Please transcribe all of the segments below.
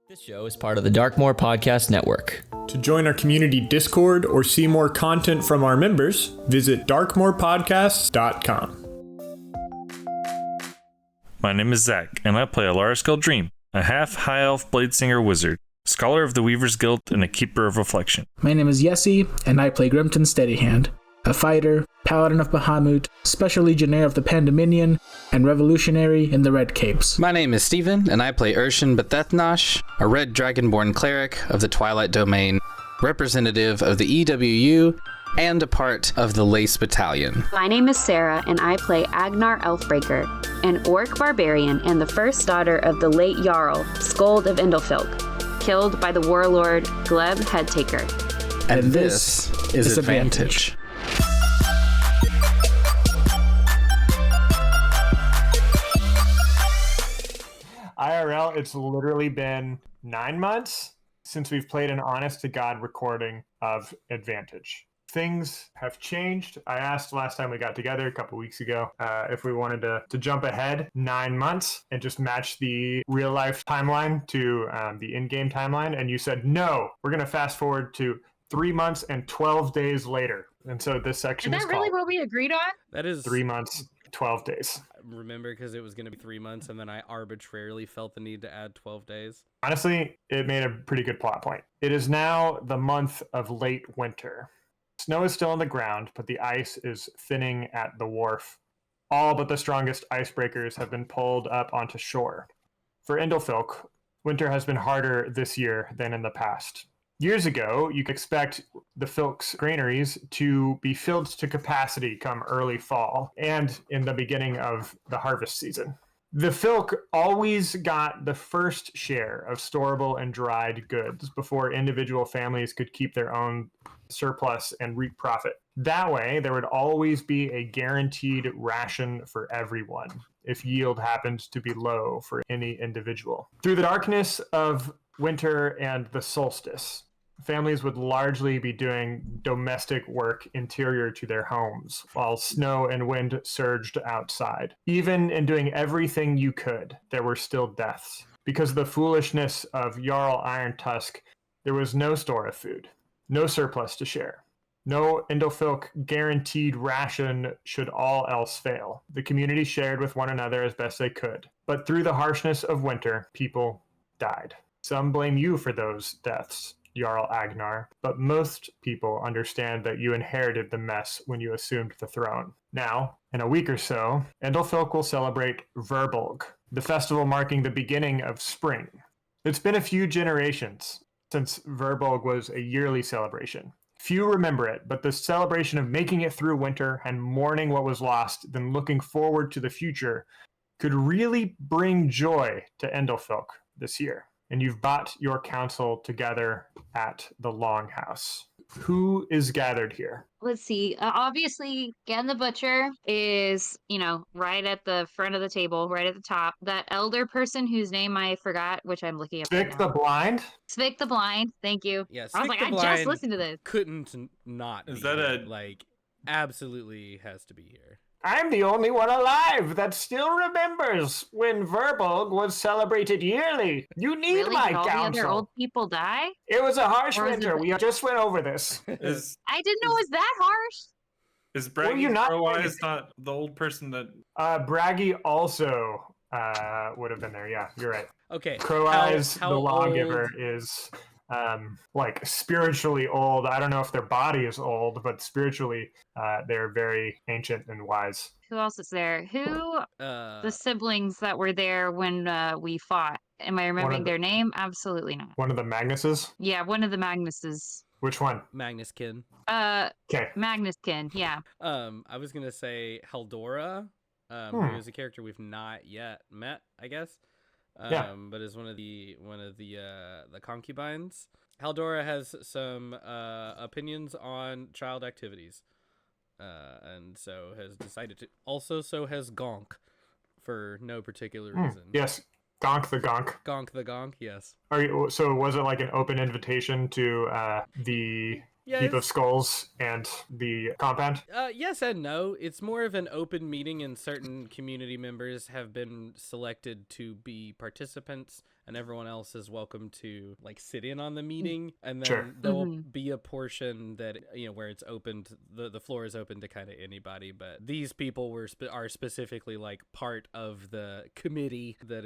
This show is part of the Darkmore Podcast Network. To join our community Discord or see more content from our members, visit darkmorepodcasts.com. My name is Zach, and I play Elaris Gaeldrim, a half-high elf bladesinger wizard, scholar of the Weaver's Guild, and a keeper of reflection. My name is Yessy, and I play Grimton Steadyhand, a fighter, paladin of Bahamut, special legionnaire of the Pandemonium, and revolutionary in the Red Capes. My name is Steven, and I play Irshen Bhethethnosh, a red dragonborn cleric of the Twilight Domain, representative of the EWU, and a part of the Lace Battalion. My name is Sarah, and I play Agnar Elfbreaker, an orc barbarian and the first daughter of the late Jarl, Skuld of Indolfilk, killed by the warlord Gleb Headtaker. And this is Advantage. IRL, it's literally been 9 months since we've played an honest-to-God recording of Advantage. Things have changed. I asked last time we got together a couple weeks ago if we wanted to jump ahead 9 months and just match the real-life timeline to the in-game timeline, and you said, no, we're going to fast forward to 3 months and 12 days later. And so this section is that really called what we agreed on? That is 3 months, 12 days. Remember, because it was going to be 3 months, and then I arbitrarily felt the need to add 12 days. Honestly, it made a pretty good plot point. It is now the month of late winter. Snow is still on the ground, but the ice is thinning at the wharf. All but the strongest icebreakers have been pulled up onto shore. For Indolfilk, winter has been harder this year than in the past. Years ago, you could expect the Filk's granaries to be filled to capacity come early fall and in the beginning of the harvest season. The Filk always got the first share of storable and dried goods before individual families could keep their own surplus and reap profit. That way, there would always be a guaranteed ration for everyone if yield happened to be low for any individual. Through the darkness of winter and the solstice, families would largely be doing domestic work interior to their homes, while snow and wind surged outside. Even in doing everything you could, there were still deaths. Because of the foolishness of Jarl Iron Tusk, there was no store of food, no surplus to share. No Indolfilk guaranteed ration should all else fail. The community shared with one another as best they could. But through the harshness of winter, people died. Some blame you for those deaths, Jarl Agnar, but most people understand that you inherited the mess when you assumed the throne. Now, in a week or so, Indolfilk will celebrate Verbolg, the festival marking the beginning of spring. It's been a few generations since Verbolg was a yearly celebration. Few remember it, but the celebration of making it through winter and mourning what was lost, then looking forward to the future, could really bring joy to Indolfilk this year. And you've brought your council together at the Longhouse. Who is gathered here? Let's see. Obviously, Gan the Butcher is, right at the front of the table, right at the top. That elder person whose name I forgot, which I'm looking up Spick right the now. Blind? Spick the Blind. Thank you. Yes. I was like, I just listened to this. Couldn't not Is be that here. a- Absolutely has to be here. I'm the only one alive that still remembers when Verbolg was celebrated yearly. You need Really? my Did all the other counsel. old people die? It was a harsh Or is winter. it- We just went over this. Is I didn't know it was that harsh. Braggy you're not- Croweyes not the old person that... Braggy also would have been there. Yeah, you're right. Okay. Crow Eyes, how the old- lawgiver, is spiritually old. I don't know if their body is old, but spiritually they're very ancient and wise. Who else is there? Who? Uh, The siblings that were there when we fought. Am I remembering the- their name? Absolutely not. One of the Magnuses? Yeah, one of the Magnuses. Which one? Magnuskin. Okay. Magnuskin, yeah. I was gonna say Haldora, who is a character we've not yet met, I guess. Yeah. But is one of the concubines. Haldora has some opinions on child activities, and so has decided to. Also, so has Gonk, for no particular reason. Yes, Gonk the Gonk. Gonk the Gonk. Yes. So was it like an open invitation to the heap of skulls and the compound? Yes and no. It's more of an open meeting, and certain community members have been selected to be participants and everyone else is welcome to like sit in on the meeting, and then Sure. there will be a portion that where it's open to, the floor is open to kind of anybody, but these people are specifically like part of the committee that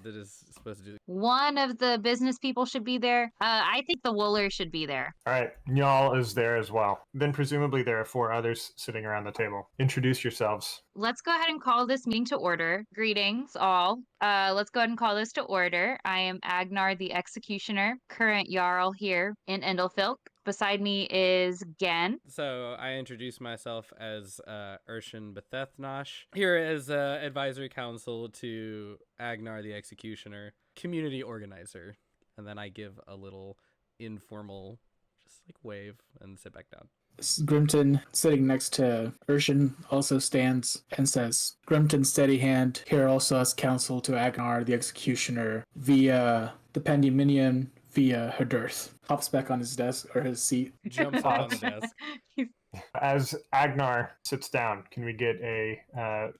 is supposed to do. One of the business people should be there. I think the Wooler should be there. All right, Njal is there as well. Then presumably there are 4 others sitting around the table. Introduce yourselves. Let's go ahead and call this meeting to order. Greetings, all. Let's go ahead and call this to order. I am Agnar the Executioner, current Jarl here in Endelfilk. Beside me is Gen. So I introduce myself as Irshen Bhethethnosh, here as advisory council to Agnar the Executioner, community organizer. And then I give a little informal, just like wave and sit back down. Grimton, sitting next to Irshen, also stands and says, Grimton Steadyhand, here also as counsel to Agnar the Executioner via the Pandemonium via Hadurth. Hops back on his desk or his seat. Jumps up on the desk. As Agnar sits down, can we get a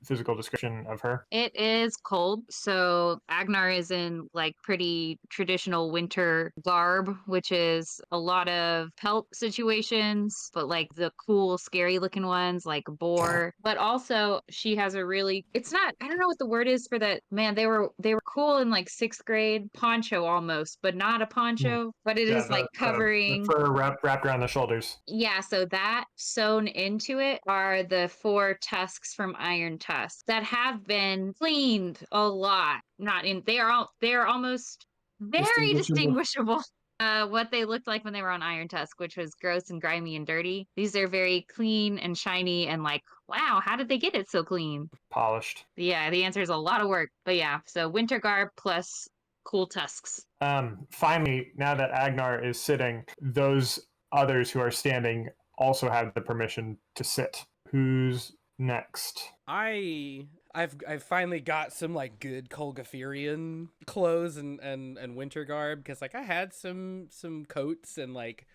physical description of her? It is cold, so Agnar is in like pretty traditional winter garb, which is a lot of pelt situations, but like the cool, scary looking ones like boar. But also she has a really, it's not, I don't know what the word is for that. Man, they were cool in like 6th grade, poncho almost, but not a poncho, but it is like covering. The fur wrapped around the shoulders. Yeah, so that sewn into it are the 4 tusks from Iron Tusk that have been cleaned a lot. They are almost very distinguishable. What they looked like when they were on Iron Tusk, which was gross and grimy and dirty. These are very clean and shiny and like, wow, how did they get it so clean? Polished. Yeah, the answer is a lot of work. But yeah, so winter garb plus cool tusks. Finally, now that Agnar is sitting, those others who are standing also have the permission to sit. Who's next? I've finally got some like good Colgaferian clothes and winter garb, because like I had some coats and like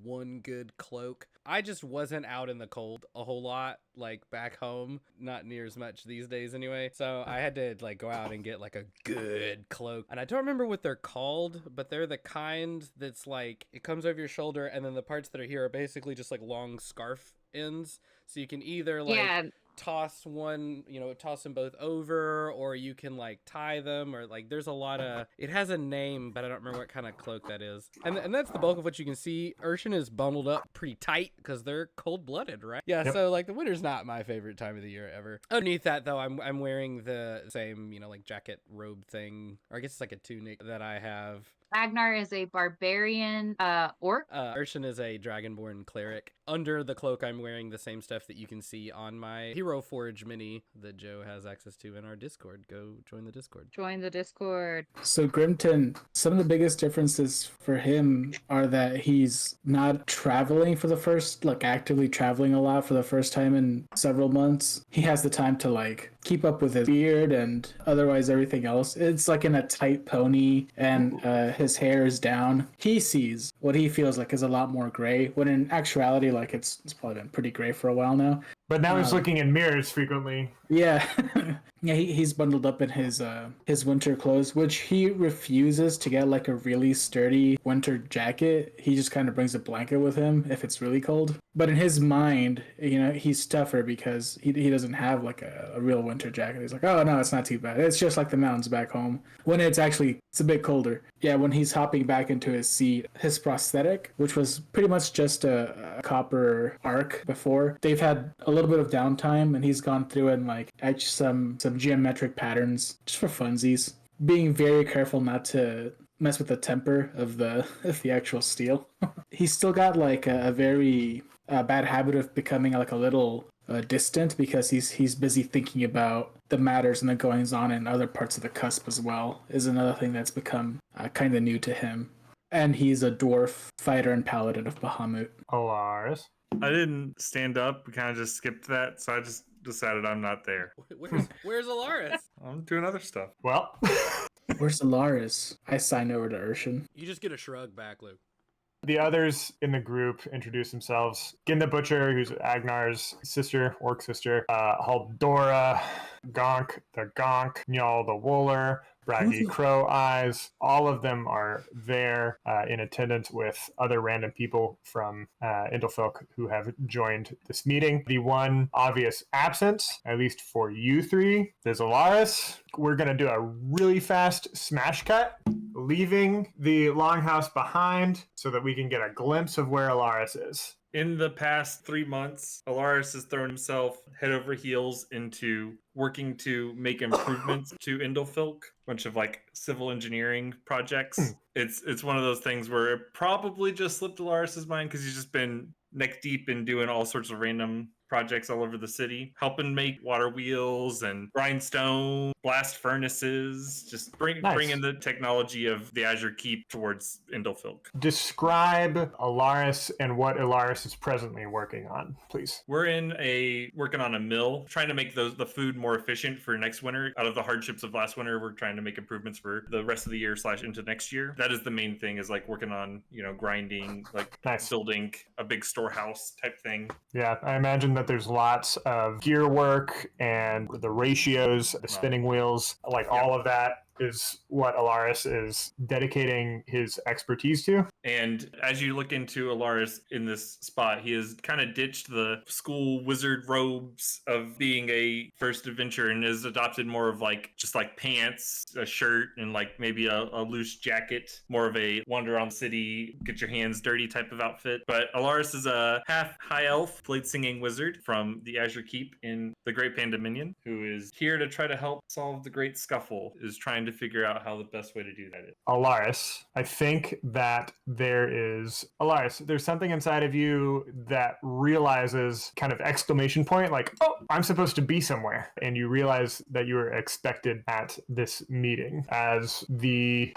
one good cloak. I just wasn't out in the cold a whole lot like back home, not near as much these days anyway. So I had to like go out and get like a good cloak, and I don't remember what they're called, but they're the kind that's like it comes over your shoulder, and then the parts that are here are basically just like long scarf ends, so you can either like toss them both over, or you can like tie them, or like there's a lot of, it has a name, but I don't remember what kind of cloak that is. And that's the bulk of what you can see. Irshen is bundled up pretty tight because they're cold-blooded, right? Yeah, yep. So like the winter's not my favorite time of the year ever. Underneath that though, I'm wearing the same, like jacket robe thing, or I guess it's like a tunic that I have. Agnar is a barbarian orc. Irshen is a dragonborn cleric. Under the cloak, I'm wearing the same stuff that you can see on my Hero Forge mini that Joe has access to in our Discord. Go join the Discord. Join the Discord. So Grimton, some of the biggest differences for him are that he's not traveling for the first, like actively traveling a lot for the first time in several months. He has the time to like keep up with his beard and otherwise everything else. It's like in a tight pony, and his hair is down. He sees what he feels like is a lot more gray, when in actuality, like it's probably been pretty gray for a while now. But now he's looking in mirrors frequently. Yeah. Yeah, he's bundled up in his winter clothes, which he refuses to get like a really sturdy winter jacket. He just kind of brings a blanket with him if it's really cold. But in his mind, he's tougher because he doesn't have like a real winter jacket. He's like, oh no, it's not too bad. It's just like the mountains back home. When it's a bit colder. Yeah, when he's hopping back into his seat, his prosthetic, which was pretty much just a copper arc before, they've had a little bit of downtime, and he's gone through and like etched some geometric patterns just for funsies, being very careful not to mess with the temper of the actual steel. He's still got like a very bad habit of becoming like a little distant, because he's busy thinking about the matters and the goings on in other parts of the cusp as well, is another thing that's become kind of new to him. And he's a dwarf fighter and paladin of Bahamut. Elaris. I didn't stand up. We kind of just skipped that, so I just decided I'm not there. Where's Elaris? I'm doing other stuff. Well, where's Elaris? I sign over to Irshen. You just get a shrug back, Luke. the others in the group introduce themselves. Gin the Butcher, who's Agnar's sister, orc sister, Haldora, Gonk the Gonk, Njal the Wooler, Braggy Crow Eyes. All of them are there in attendance with other random people from Indelfolk who have joined this meeting. The one obvious absence, at least for you three, is Elaris. We're going to do a really fast smash cut, leaving the longhouse behind so that we can get a glimpse of where Elaris is. In the past 3 months, Elaris has thrown himself head over heels into working to make improvements to Indelfolk, a bunch of like civil engineering projects. It's one of those things where it probably just slipped Elaris's mind because he's just been neck deep in doing all sorts of random projects all over the city, helping make water wheels and grindstone, blast furnaces, just bring in the technology of the Azure Keep towards Indelfolk. Describe Elaris and what Elaris is presently working on, please. We're working on a mill, trying to make the food more efficient for next winter. Out of the hardships of last winter, we're trying to make improvements for the rest of the year / into next year. That is the main thing, is like working on, grinding, like building a big storehouse type thing. Yeah, I imagine that there's lots of gear work and the ratios, the spinning wheels, like all of that is what Elaris is dedicating his expertise to. And as you look into Elaris in this spot, he has kind of ditched the school wizard robes of being a first adventurer and has adopted more of like just like pants, a shirt, and like maybe a loose jacket, more of a wander around the city, get your hands dirty type of outfit. But Elaris is a half high elf blade singing wizard from the Azure Keep in the Great Pandominion, who is here to try to help solve the Great Scuffle, is trying to figure out how the best way to do that is. Elaris, I think that there's something inside of you that realizes kind of exclamation point, like, oh, I'm supposed to be somewhere. And you realize that you were expected at this meeting, as the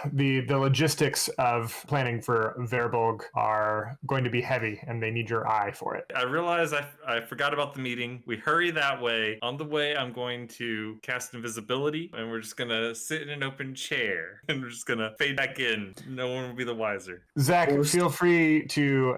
logistics of planning for Verbolg are going to be heavy and they need your eye for it. I realize I forgot about the meeting. We hurry that way. On the way, I'm going to cast invisibility and we're just going to sit in an open chair and we're just going to fade back in. No one will be the wiser. Zach, feel free to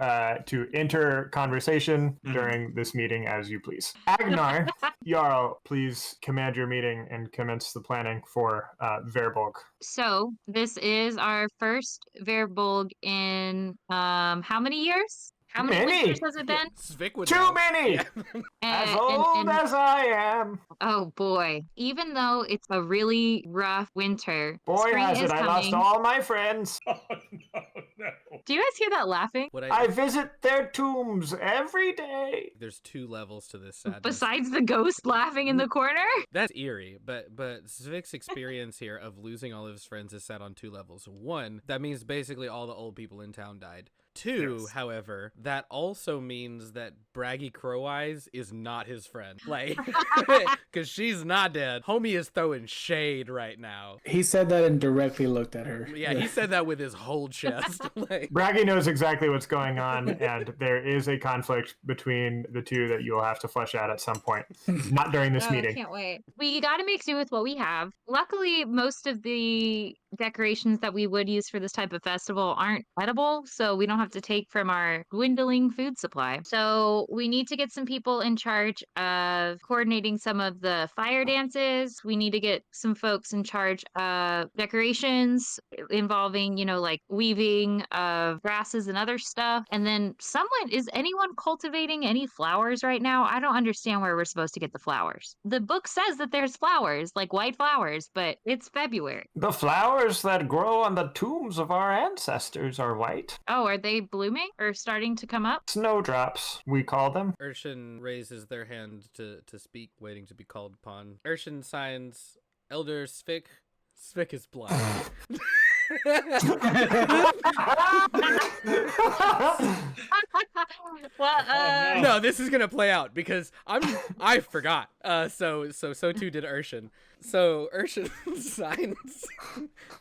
enter conversation during this meeting as you please. Agnar, Jarl, please command your meeting and commence the planning for Verbolg. So this is our first Verbolg in how many years? How many winters has it been? Civic would Too know. many! Yeah. As old as I am. Oh boy. Even though it's a really rough winter, Boy, spring has is it, I lost coming. all my friends. Oh, no. Do you guys hear that laughing? What I visit their tombs every day. There's 2 levels to this sadness. Besides the ghost laughing in the corner? That's eerie, but Civic's experience here of losing all of his friends is set on 2 levels. 1, that means basically all the old people in town died. 2, Yes. however, that also means that Braggy Crow Eyes is not his friend. Like, because she's not dead. Homie is throwing shade right now. He said that and directly looked at her. Yeah, he said that with his whole chest. Like, Braggy knows exactly what's going on, and there is a conflict between the two that you'll have to flesh out at some point. Not during this I meeting. can't wait. We got to make do with what we have. Luckily, most of the decorations that we would use for this type of festival aren't edible, so we don't have to take from our dwindling food supply. So we need to get some people in charge of coordinating some of the fire dances. We need to get some folks in charge of decorations involving, like weaving of grasses and other stuff. And then is anyone cultivating any flowers right now? I don't understand where we're supposed to get the flowers. The book says that there's flowers, like white flowers, but it's February. The flowers that grow on the tombs of our ancestors are white. Oh, are they blooming or starting to come up? Snowdrops, we call them. Irshen raises their hand to speak, waiting to be called upon. Irshen signs Elder Civic. Civic is blind. Well, No, this is gonna play out because I forgot. So too did Irshen. So Irshen signs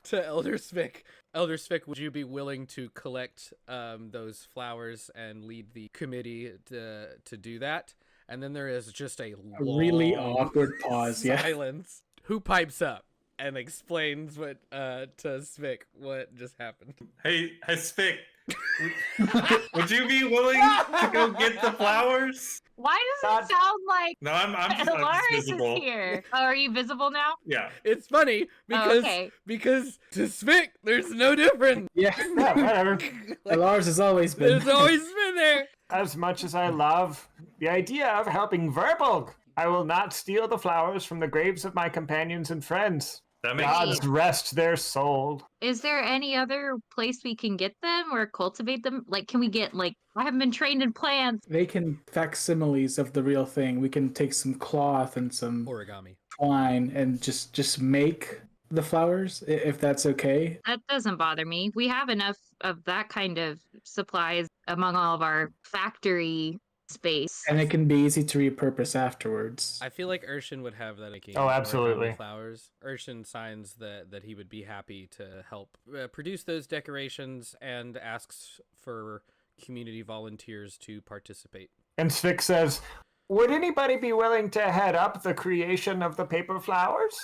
to Elder Civic. Elder Civic, would you be willing to collect those flowers and lead the committee to do that? And then there is just a really awkward pause. Yeah. silence. Who pipes up? and explains what to Svik what just happened. Hey, Spick, would you be willing to go get the flowers? Why does it sound like No, I'm just Elaris visible. is here? Oh, are you visible now? Yeah. It's funny because okay. because to Svik there's no difference. Yeah. Yeah, whatever. Lars has always been. It's always been there. As much as I love the idea of helping Verbolg, I will not steal the flowers from the graves of my companions and friends. That makes Gods rest their soul. Is there any other place we can get them or cultivate them? Like, can we get, like, I haven't been trained in plants. They can facsimiles of the real thing. We can take some cloth and some Origami. twine and just make the flowers, if that's okay. That doesn't bother me. We have enough of that kind of supplies among all of our factory space. And it can be easy to repurpose afterwards. I feel like Irshen would have that. Oh, absolutely. Flowers. Irshen signs that he would be happy to help produce those decorations and asks for community volunteers to participate. And Svik says, would anybody be willing to head up the creation of the paper flowers?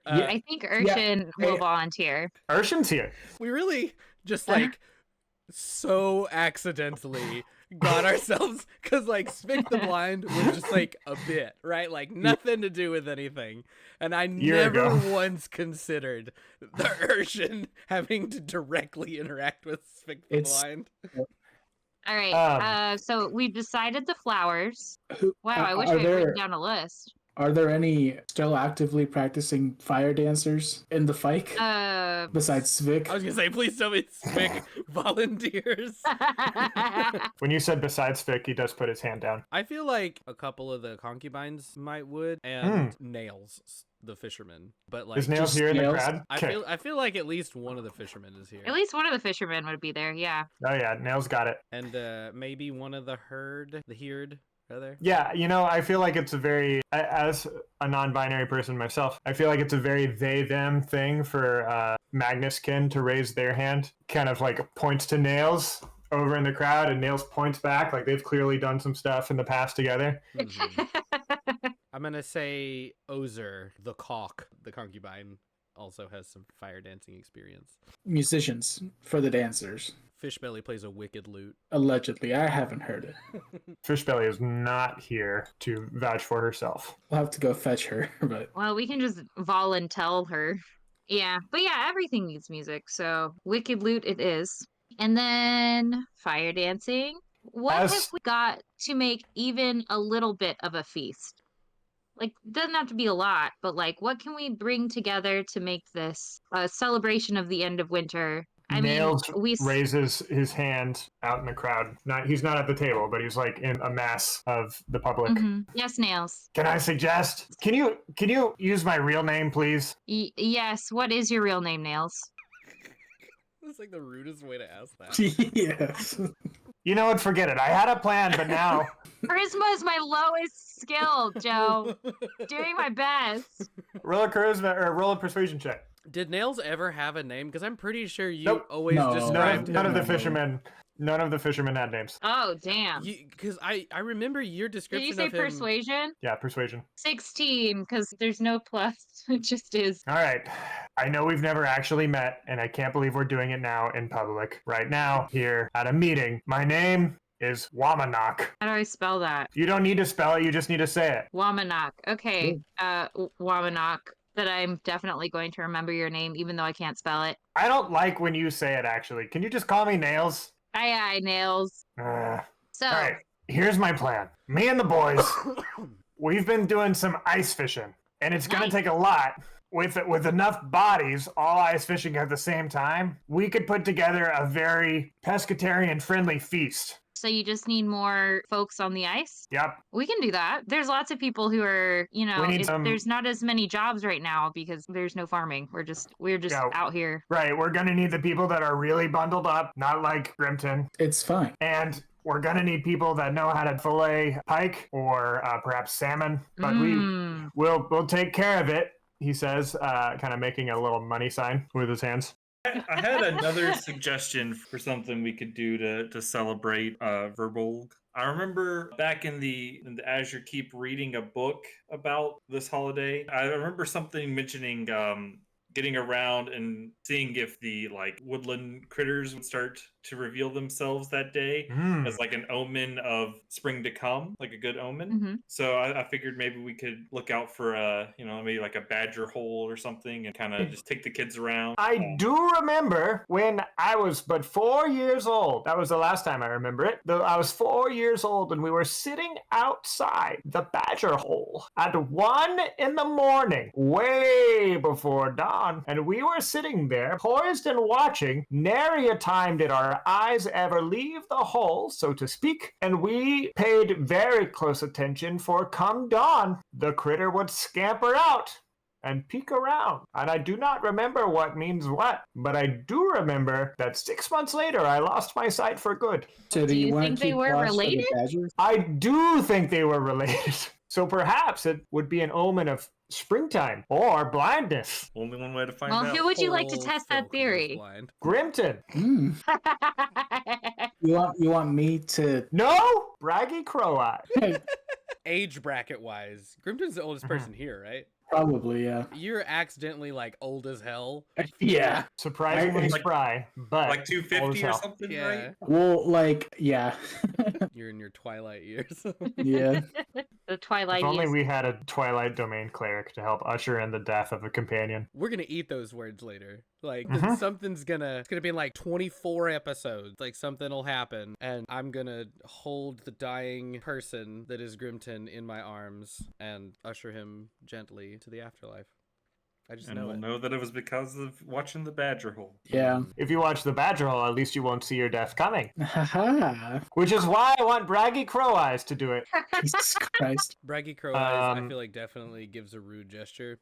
I think Irshen will volunteer. Urshan's here. We really just like so accidentally got ourselves, because like Svik the Blind was just like a bit, right? Like nothing to do with anything. And I never once considered the Irshen having to directly interact with Svik the Blind. All right. So we've decided the flowers. Wow, I wish I had written down a list. Are there any still actively practicing fire dancers in the fight? Besides Svik? I was gonna say, please tell me Svik volunteers. When you said besides Svik, he does put his hand down. I feel like a couple of the concubines would, and Nails, the fisherman. But like, is Nails here in the crowd? I feel like at least one of the fishermen is here. At least one of the fishermen would be there. Yeah. Oh yeah, Nails got it. And maybe one of the herd. Rather. Yeah, you know, I feel like it's a very, as a non-binary person myself, I feel like it's a very they-them thing for Magnuskin to raise their hand, kind of like points to Nails over in the crowd, and Nails points back, like they've clearly done some stuff in the past together. Mm-hmm. I'm gonna say Ozer, the cock, the concubine, also has some fire dancing experience. Musicians for the dancers. Fishbelly plays a wicked lute. Allegedly, I haven't heard it. Fishbelly is not here to vouch for herself. We'll have to go fetch her, but... Well, we can just volunteer her. Yeah, but yeah, everything needs music, so wicked lute it is. And then fire dancing. What have we got to make even a little bit of a feast? Like, doesn't have to be a lot, but like, what can we bring together to make this a celebration of the end of winter? Nails raises his hand out in the crowd. He's not at the table, but he's like in a mass of the public. Mm-hmm. Yes, Nails. Can I suggest? Can you use my real name, please? Yes. What is your real name, Nails? That's like the rudest way to ask that. Yes. You know what? Forget it. I had a plan, but now charisma is my lowest skill, Joe. Doing my best. Roll a charisma or roll a persuasion check. Did Nails ever have a name? Because I'm pretty sure you always described none of the fishermen. None of the fishermen had names. Oh, damn. Because I remember your description of him. Did you say persuasion? Yeah, persuasion. 16, because there's no plus. It just is. All right. I know we've never actually met, and I can't believe we're doing it now in public. Right now, here at a meeting. My name is Wamanok. How do I spell that? You don't need to spell it. You just need to say it. Wamanok. Okay. Wamanok. That I'm definitely going to remember your name, even though I can't spell it. I don't like when you say it, actually. Can you just call me Nails? Aye, Nails. All right, here's my plan. Me and the boys, we've been doing some ice fishing, and it's going to take a lot. With enough bodies, all ice fishing at the same time, we could put together a very pescatarian-friendly feast. So you just need more folks on the ice? Yep. We can do that. There's lots of people who are, there's not as many jobs right now because there's no farming. We're just out here. Right. We're going to need the people that are really bundled up, not like Grimton. It's fine. And we're going to need people that know how to fillet pike or perhaps salmon, but we'll take care of it, he says, kind of making a little money sign with his hands. I had another suggestion for something we could do to celebrate Verbolg. I remember back in the Azure Keep reading a book about this holiday. I remember something mentioning getting around and seeing if the like woodland critters would start to reveal themselves that day as like an omen of spring to come, like a good omen. So I figured maybe we could look out for maybe like a badger hole or something and kind of just take the kids around. I do remember when I was but 4 years old. That was the last time I remember it. Though I was 4 years old and we were sitting outside the badger hole at 1 a.m, way before dawn, and we were sitting there poised and watching. Nary a time did our eyes ever leave the hole, so to speak, and we paid very close attention, for come dawn, the critter would scamper out and peek around. And I do not remember what means what, but I do remember that 6 months later, I lost my sight for good. So Do you think they were related? I do think they were related. So perhaps it would be an omen of springtime or blindness. Only one way to find out. Well, who would you like to Whole test that folk theory? was blind. Grimton. You want me to? No? Braggy Crow-Eye. Age bracket wise, Grimton's the oldest person here, right? Probably, yeah. You're accidentally like old as hell. Yeah. Surprisingly spry, but Like 250 or hell. something, Yeah. right? Well, like, yeah. You're in your twilight years. Yeah. The Twilight. If only we had a Twilight Domain cleric to help usher in the death of a companion. We're gonna eat those words later. Like Mhm. something's gonna it's gonna be in like 24 episodes. Like something'll happen, and I'm gonna hold the dying person that is Grimton in my arms and usher him gently to the afterlife. I just And know we'll it. know that it was because of watching the badger hole. Yeah. If you watch the badger hole, at least you won't see your death coming. Haha. Which is why I want Braggy Crow Eyes to do it. Jesus Christ. Braggy Crow Eyes, I Um, feel like definitely gives a rude gesture.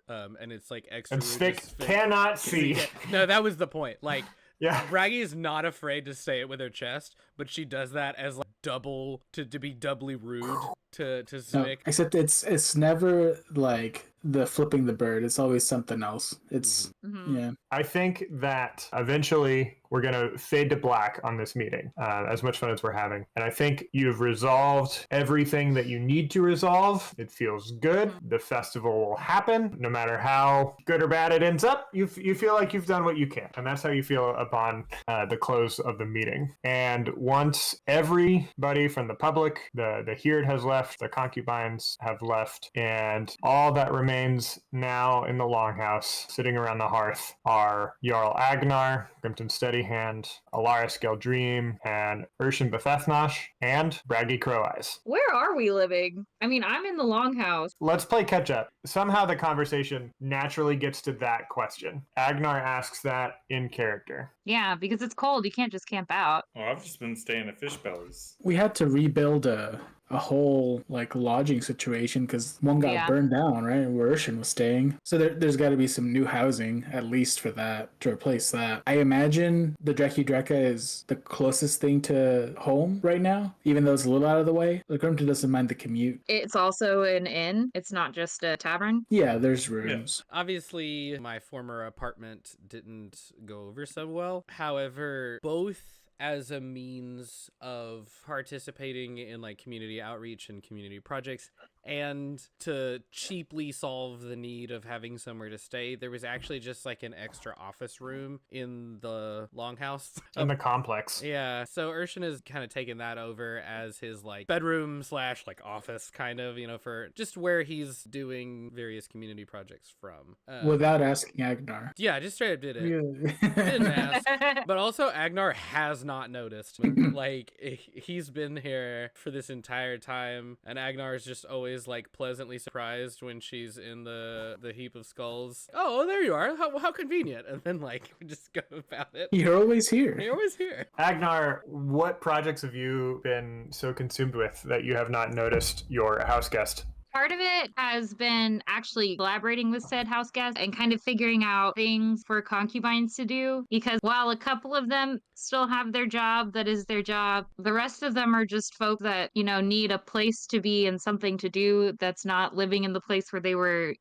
And it's like extra And rude. Spick just cannot see. No, that was the point. Like, Yeah. Braggy is not afraid to say it with her chest, but she does that as like double to be doubly rude to No, Civic. except it's never like the flipping the bird. It's always something else. It's yeah. I think that eventually we're going to fade to black on this meeting, as much fun as we're having. And I think you've resolved everything that you need to resolve. It feels good. The festival will happen. No matter how good or bad it ends up, you feel like you've done what you can. And that's how you feel upon the close of the meeting. And once everybody from the public, the Heerd has left, the concubines have left, and all that remains now in the Longhouse, sitting around the hearth, are Jarl Agnar, Grimton Steadyhand, Elaris Gaeldrim, and Irshen Bhethethnosh, and Braggy Crow Eyes. Where are we living? I mean, I'm in the Longhouse. Let's play catch up. Somehow the conversation naturally gets to that question. Agnar asks that in character. Yeah, because it's cold. You can't just camp out. Oh, I've just been staying at Fish Bellies. We had to rebuild a whole like lodging situation because one got burned down, right? Where Irshen was staying. So there's got to be some new housing at least for that to replace that. I imagine the Dreki Dreka is the closest thing to home right now, even though it's a little out of the way. The Grimton doesn't mind the commute. It's also an inn. It's not just a tavern. Yeah, there's rooms. Obviously, my former apartment didn't go over so well. However, both as a means of participating in like community outreach and community projects and to cheaply solve the need of having somewhere to stay, there was actually just like an extra office room in the Longhouse. In the complex. Yeah, so Irshen has kind of taken that over as his like bedroom / like office kind of, for just where he's doing various community projects from. Without asking Agnar. Yeah, just straight up did it. Yeah. Didn't ask. But also Agnar has not noticed. Like he's been here for this entire time, and Agnar is just always like pleasantly surprised when she's in the heap of skulls. Oh, there you are. How convenient. And then like we just go about it. You're always here. You're always here. Agnar, what projects have you been so consumed with that you have not noticed your house guest? Part of it has been actually collaborating with said house guests and kind of figuring out things for concubines to do. Because while a couple of them still have their job, that is their job, the rest of them are just folk that, need a place to be and something to do that's not living in the place where they were,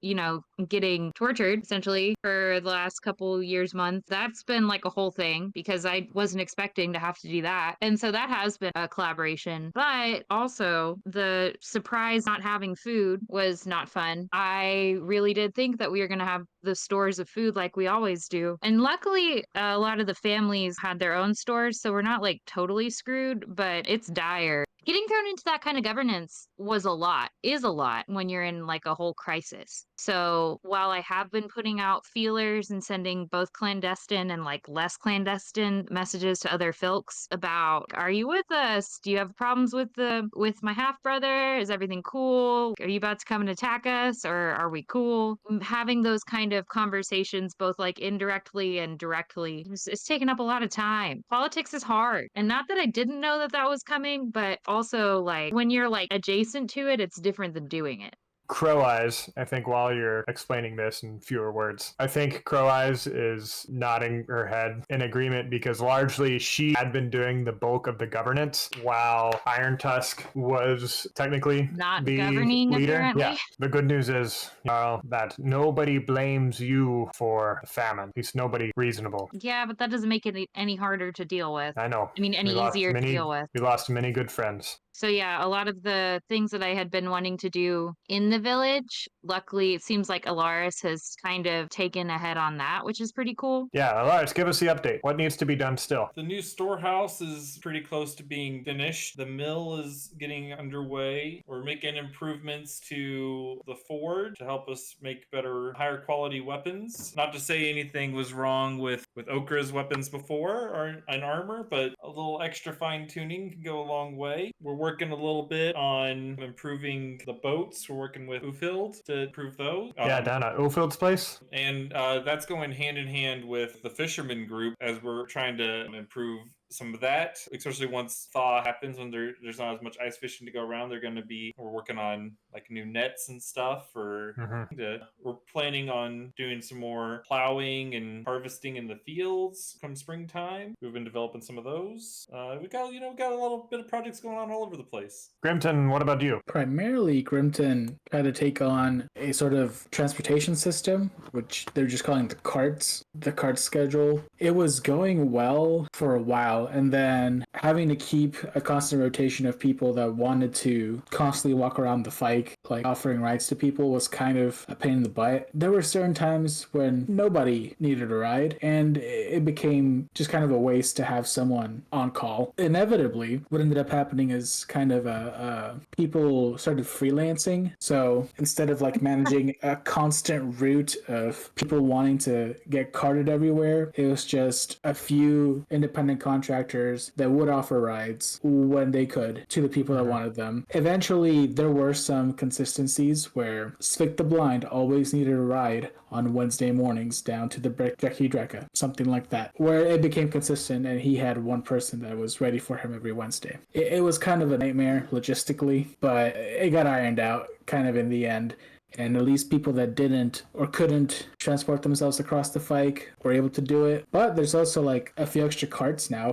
getting tortured essentially for the last couple years, months. That's been like a whole thing because I wasn't expecting to have to do that. And so that has been a collaboration. But also the surprise not having food food was not fun. I really did think that we were going to have the stores of food like we always do. And luckily, a lot of the families had their own stores, so we're not like totally screwed, but it's dire. Getting thrown into that kind of governance is a lot when you're in like a whole crisis. So while I have been putting out feelers and sending both clandestine and like less clandestine messages to other folks about, are you with us? Do you have problems with my half brother? Is everything cool? Are you about to come and attack us, or are we cool? Having those kind of conversations, both like indirectly and directly, it's taken up a lot of time. Politics is hard, and not that I didn't know that that was coming, but also like when you're like adjacent to it, it's different than doing it. Crow Eyes, I think while you're explaining this in fewer words, I think Crow Eyes is nodding her head in agreement because largely she had been doing the bulk of the governance while Iron Tusk was technically Not the governing, leader. apparently. Yeah. The good news is, Jarl, that nobody blames you for the famine. At least nobody reasonable. Yeah, but that doesn't make it any harder to deal with. I know. I mean, any easier to deal with. We lost many good friends. So yeah, a lot of the things that I had been wanting to do in the village, luckily it seems like Elaris has kind of taken ahead on that, which is pretty cool. Yeah, Elaris, give us the update. What needs to be done still? The new storehouse is pretty close to being finished. The mill is getting underway. We're making improvements to the forge to help us make better, higher quality weapons. Not to say anything was wrong with Okra's weapons before or an armor, but a little extra fine tuning can go a long way. We're working a little bit on improving the boats. We're working with Ufild to improve those. Yeah, down at Ufield's place. And that's going hand in hand with the fisherman group as we're trying to improve some of that, especially once thaw happens, when there's not as much ice fishing to go around. We're working on like new nets and stuff for we're planning on doing some more plowing and harvesting in the fields come springtime. We've been developing some of those. We got a little bit of projects going on all over the place. Grimton, what about you? Primarily, Grimton had to take on a sort of transportation system, which they're just calling the cart schedule. It was going well for a while, and then having to keep a constant rotation of people that wanted to constantly walk around the Fyke, like offering rides to people, was kind of a pain in the butt. There were certain times when nobody needed a ride, and it became just kind of a waste to have someone on call. Inevitably, what ended up happening is kind of people started freelancing. So instead of like managing a constant route of people wanting to get carted everywhere, it was just a few independent contractors that would offer rides when they could to the people that wanted them. Eventually, there were some consistencies where Civic the Blind always needed a ride on Wednesday mornings down to the Dreki Dreka, something like that, where it became consistent and he had one person that was ready for him every Wednesday. It was kind of a nightmare logistically, but it got ironed out kind of in the end. And at least people that didn't or couldn't transport themselves across the Fyke were able to do it. But there's also like a few extra carts now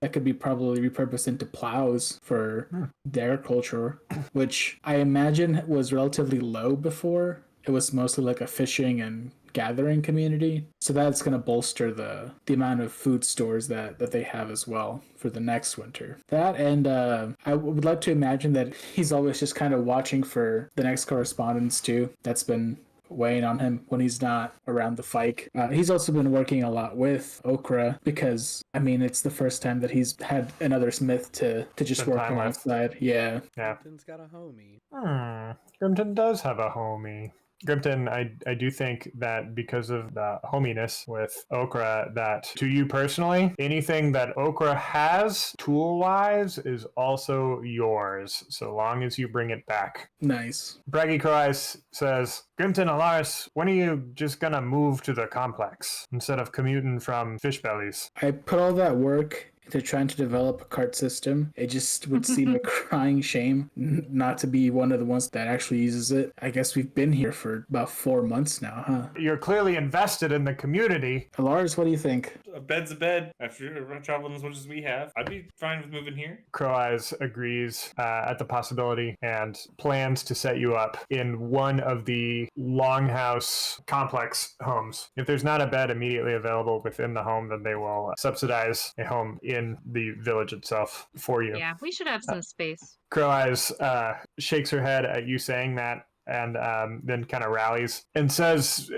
that could be probably repurposed into plows for their culture, which I imagine was relatively low before. It was mostly like a fishing and gathering community. So that's going to bolster the amount of food stores that they have as well for the next winter. That, and I would like to imagine that he's always just kind of watching for the next correspondence too. That's been weighing on him when he's not around the Fyke. He's also been working a lot with Okra because, I mean, it's the first time that he's had another smith to just work alongside. Yeah. Grimton's got a homie. Grimton does have a homie. Grimton, I do think that because of the hominess with Okra, that to you personally, anything that Okra has tool-wise is also yours, so long as you bring it back. Nice. Braggy Cries says, Grimton, Elaris, when are you just gonna move to the complex instead of commuting from Fishbellies? I put all that work into trying to develop a cart system. It just would seem a crying shame not to be one of the ones that actually uses it. I guess we've been here for about 4 months now, huh? You're clearly invested in the community. Lars, what do you think? A bed's a bed. After traveling as much as we have, I'd be fine with moving here. Crow Eyes agrees at the possibility and plans to set you up in one of the longhouse complex homes. If there's not a bed immediately available within the home, then they will subsidize a home in the village itself for you. Yeah, we should have some space. Crow Eyes shakes her head at you saying that and then kind of rallies and says,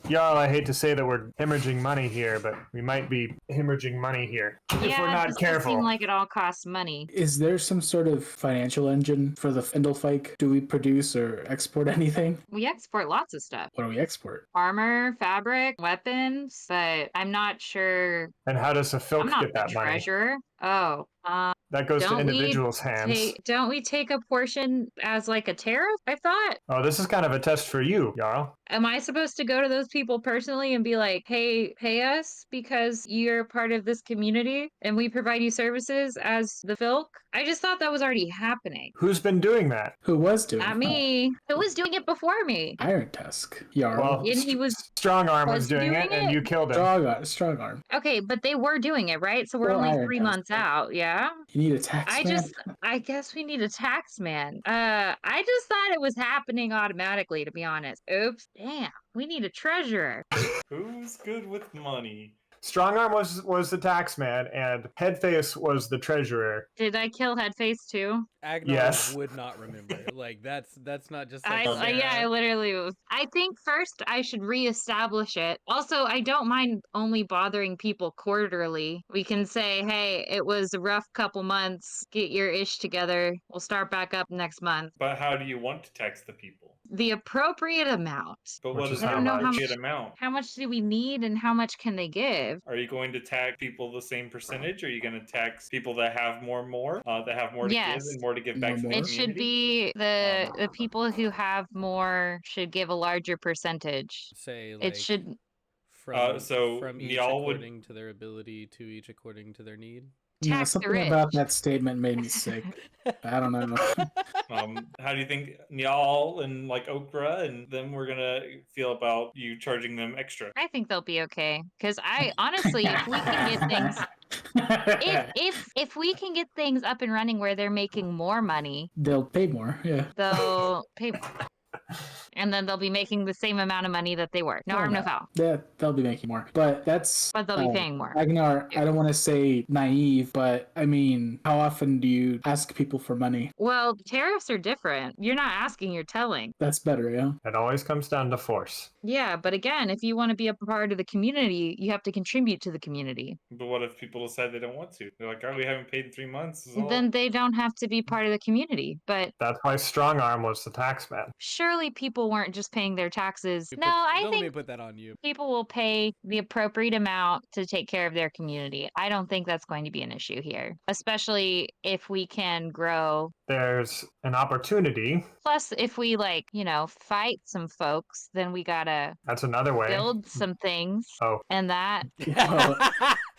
Jarl, I hate to say that we're hemorrhaging money here, but we might be hemorrhaging money here if we're not this does careful. seem like it all costs money. Is there some sort of financial engine for the Indolfike? Do we produce or export anything? We export lots of stuff. What do we export? Armor, fabric, weapons, but I'm not sure. And how does a I'm filk not get that the money? treasurer. Oh, That goes to don't we individuals' hands. don't we take a portion as like a tariff? I thought. Oh, this is kind of a test for you, Jarl. Am I supposed to go to those people personally and be like, hey, pay us because you're part of this community and we provide you services as the Filk? I just thought that was already happening. Who's been doing that? Who was doing Not it? me. Who was doing it before me? Iron Tusk. Jarl. Well, And he was Strong Arm was was doing it, doing and it? you killed him. Strong arm. Okay, but they were doing it, right? So we're Well, only Iron 3 Tusk, months right? out, yeah? You need a tax man? I guess we need a tax man. I just thought it was happening automatically, to be honest. Oops, damn. We need a treasurer. Who's good with money? Strong Arm was the tax man, and Headface was the treasurer. Did I kill Headface too? Agnar Yes. would not remember. Like that's not just I like yeah, I literally was. I think first I should reestablish it. Also, I don't mind only bothering people quarterly. We can say, hey, it was a rough couple months. Get your ish together. We'll start back up next month. But how do you want to tax the people? The appropriate amount. But Which what is is I the don't know how appropriate much- amount? How much do we need and how much can they give? Are you going to tax people the same percentage? Are you going to tax people that have more, that have more to Yes. give and more to give back to the More. It community? should be the people who have more should give a larger percentage. say like It should so from each y'all would- according to their ability to each according to their need. Yeah, tax the something about rich. that statement made me sick. I don't know. How do you think Nyal and like Okra and them were gonna feel about you charging them extra? I think they'll be okay. Because I honestly, if we can get things if we can get things up and running where they're making more money, They'll pay more, yeah. they'll pay more. And then they'll be making the same amount of money that they were. No harm, no foul. Yeah, they'll be making more. But that's But they'll be paying more. Agnar, I don't want to say naive, but I mean, how often do you ask people for money? Well, tariffs are different. You're not asking, you're telling. That's better, yeah. It always comes down to force. Yeah, but again, if you want to be a part of the community, you have to contribute to the community. But what if people decide they don't want to? They're like, "Oh, we haven't paid in 3 months." This is all- Then they don't have to be part of the community. But That's why Strong Arm was the tax man. surely people weren't just paying their taxes. You No, put- I don't let me think put that on you. people will pay the appropriate amount to take care of their community. I don't think that's going to be an issue here, especially if we can grow. There's an opportunity. Plus, if we fight some folks, then we gotta That's another way. build some things. Oh. And that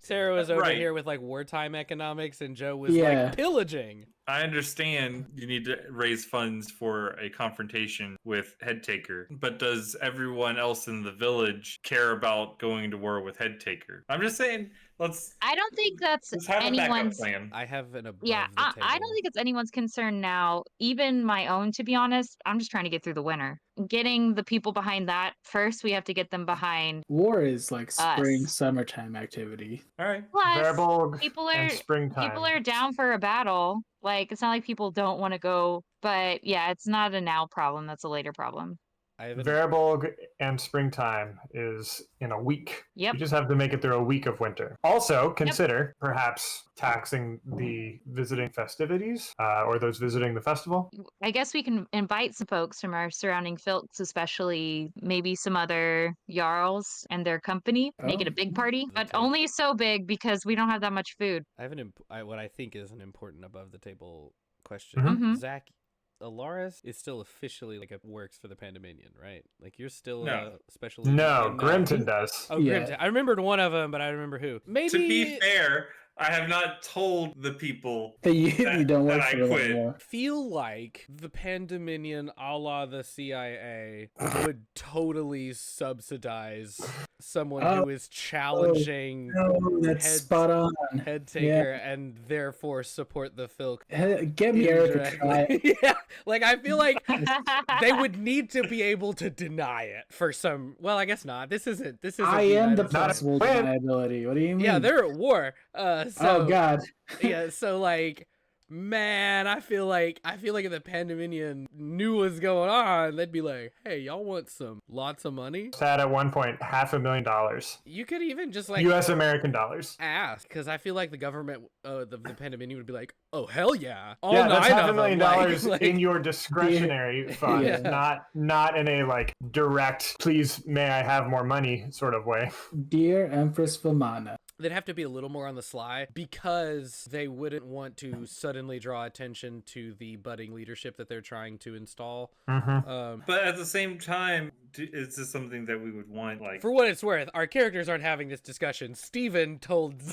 Sarah was over Right. here with like wartime economics, and Joe was Yeah. like pillaging. I understand you need to raise funds for a confrontation with Headtaker, but does everyone else in the village care about going to war with Headtaker? I'm just saying, let's I don't think that's have a backup anyone's. plan. I have an above Yeah, the I table. don't think it's anyone's concern now, even my own, to be honest. I'm just trying to get through the winter. Getting the people behind that first, we have to get them behind. War is like spring, Us. summertime activity. All right. Plus, Verbolg people and are springtime. people are down for a battle. Like, it's not like people don't want to go, but yeah, it's not a now problem. That's a later problem. I have an Verbolg and springtime is in a week. Yep. You just have to make it through a week of winter. Also, consider perhaps taxing the visiting festivities or those visiting the festival. I guess we can invite some folks from our surrounding filks, especially maybe some other Jarls and their company. Make it a Oh. big party, but Okay. only so big because we don't have that much food. I have what I think is an important above the table question. Mhm. Zach, Elaris is still officially like it works for the Pandemonium, right? Like you're still No. a special. No, agent in, Grimton does. Oh, Yeah. Grimton. I remembered one of them, but I don't remember who. Maybe. To be fair, I have not told the people Hey, you that, don't that work I for them quit. anymore. Feel like the Pandemonium, a la the CIA, would totally subsidize someone who is challenging No, that's Heads- spot on. Headtaker and therefore support the Filk. Get me Eric to try. indirectly. Yeah, like I feel like they would need to be able to deny it for some. Well, I guess not. This isn't. I am the United States. possible plan. deniability. What do you mean? Yeah, they're at war. So Oh God. yeah, so like Man, I feel like if the Pandemonium knew what's going on, they'd be like, "Hey, y'all want some lots of money?" Had at one point $500,000 You could even just like U.S. American dollars. ask, because I feel like the government, the Pandemonium would be like, "Oh hell yeah, all Yeah, that's nine of them." $500,000 Like, in your discretionary fund, Yeah. not in a like direct, please may I have more money sort of way. Dear Empress Vimana, they'd have to be a little more on the sly because they wouldn't want to suddenly draw attention to the budding leadership that they're trying to install. But at the same time, is this something that we would want? Like, For what it's worth, our characters aren't having this discussion. Steven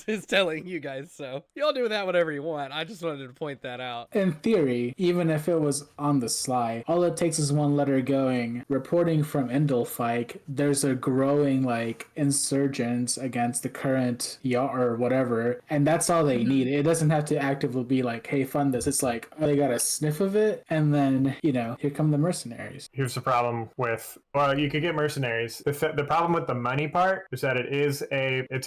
is telling you guys, so y'all do with that whatever you want. I just wanted to point that out. in theory, even if it was on the sly, all it takes is one letter going, reporting from Indolfike, there's a growing, like, insurgents against the current or whatever, and that's all they need. It doesn't have to actively be like, hey, fund this. It's like, oh, they got a sniff of it, and then, here come the mercenaries. Here's the problem with, well, you could get mercenaries. The problem with the money part is that it's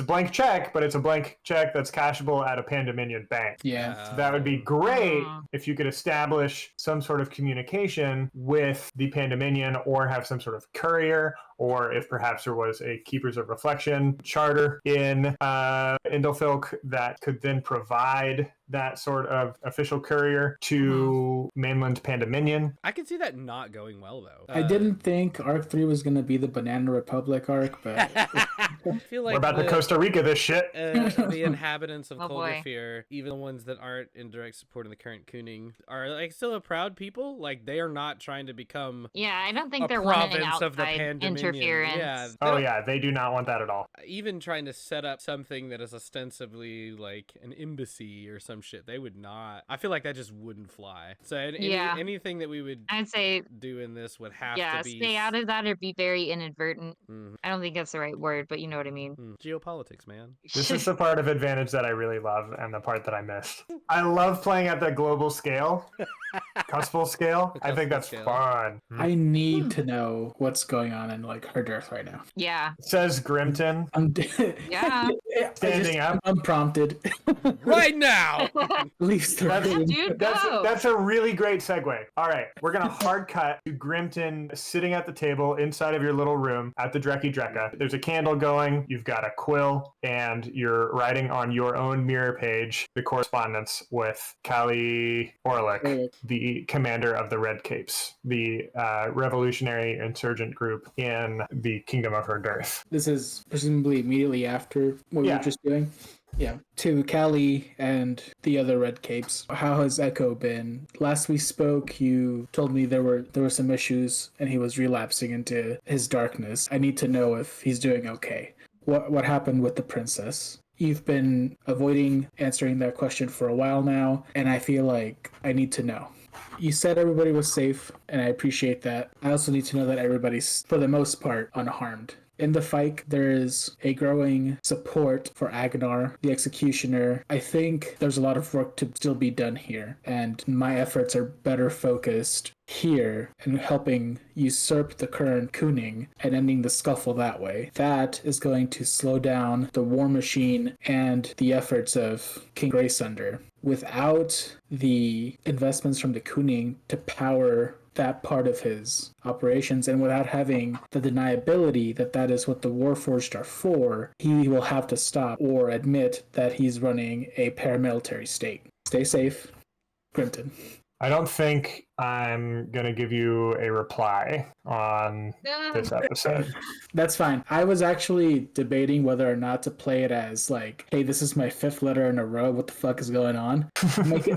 a blank check, but it's a blank check that's cashable at a Pandemonium bank. Yeah. So that would be great if you could establish some sort of communication with the Pandemonium or have some sort of courier, or if perhaps there was a Keepers of Reflection charter in Indolfilk that could then provide that sort of official courier to mainland Pandemonium. I can see that not going well, though. I didn't think Arc 3 was going to be the Banana Republic arc, but I feel like We're about to Costa Rica this shit. the inhabitants of Oh, boy. Colgafir, even the ones that aren't in direct support of the current Cooning, are like still a proud people. Like they are not trying to become Yeah, I don't think a they're wanting province of the outside Pandemonium. interference. Yeah. Oh yeah, they do not want that at all. Even trying to set up something that is ostensibly like an embassy or some shit, they would not. I feel like that just wouldn't fly. So anything that we would I'd say, do in this would have yeah, to be stay out of that or be very inadvertent. Mhm. I don't think that's the right word, but you know what I mean. Geopolitics, man. This is the part of Advantage that I really love and the part that I missed. I love playing at the global scale, cuspal scale. I think cuspal that's scale. fun. I need to know what's going on in like her dearth right now. Yeah. Says Grimton, I'm Yeah. standing up. unprompted. Right now. Leaves the That's- room. Dude, go. That's a really great segue. All right, we're gonna hard cut to Grimton sitting at the table inside of your little room at the Drekky Drekka. There's a candle going. You've got a quill, and you're writing on your own mirror page the correspondence with Kali Orlik, the commander of the Red Capes, the revolutionary insurgent group in the Kingdom of Her Dearth. This is presumably immediately after what we Yeah. were just doing. Yeah. To Callie and the other Red Capes, how has Echo been? Last we spoke, you told me there were some issues and he was relapsing into his darkness. I need to know if he's doing okay. What happened with the princess? You've been avoiding answering that question for a while now, and I feel like I need to know. You said everybody was safe, and I appreciate that. I also need to know that everybody's, for the most part, unharmed. In the fight, there is a growing support for Agnar, the executioner. I think there's a lot of work to still be done here, and my efforts are better focused here and helping usurp the current Cooning and ending the scuffle that way. That is going to slow down the war machine and the efforts of King Graysunder. Without the investments from the Cooning to power that part of his operations, and without having the deniability that is what the Warforged are for, he will have to stop or admit that he's running a paramilitary state. Stay safe, Grimton. I don't think I'm going to give you a reply on this episode. That's fine. I was actually debating whether or not to play it as like, hey, this is my 5th letter in a row. What the fuck is going on? Make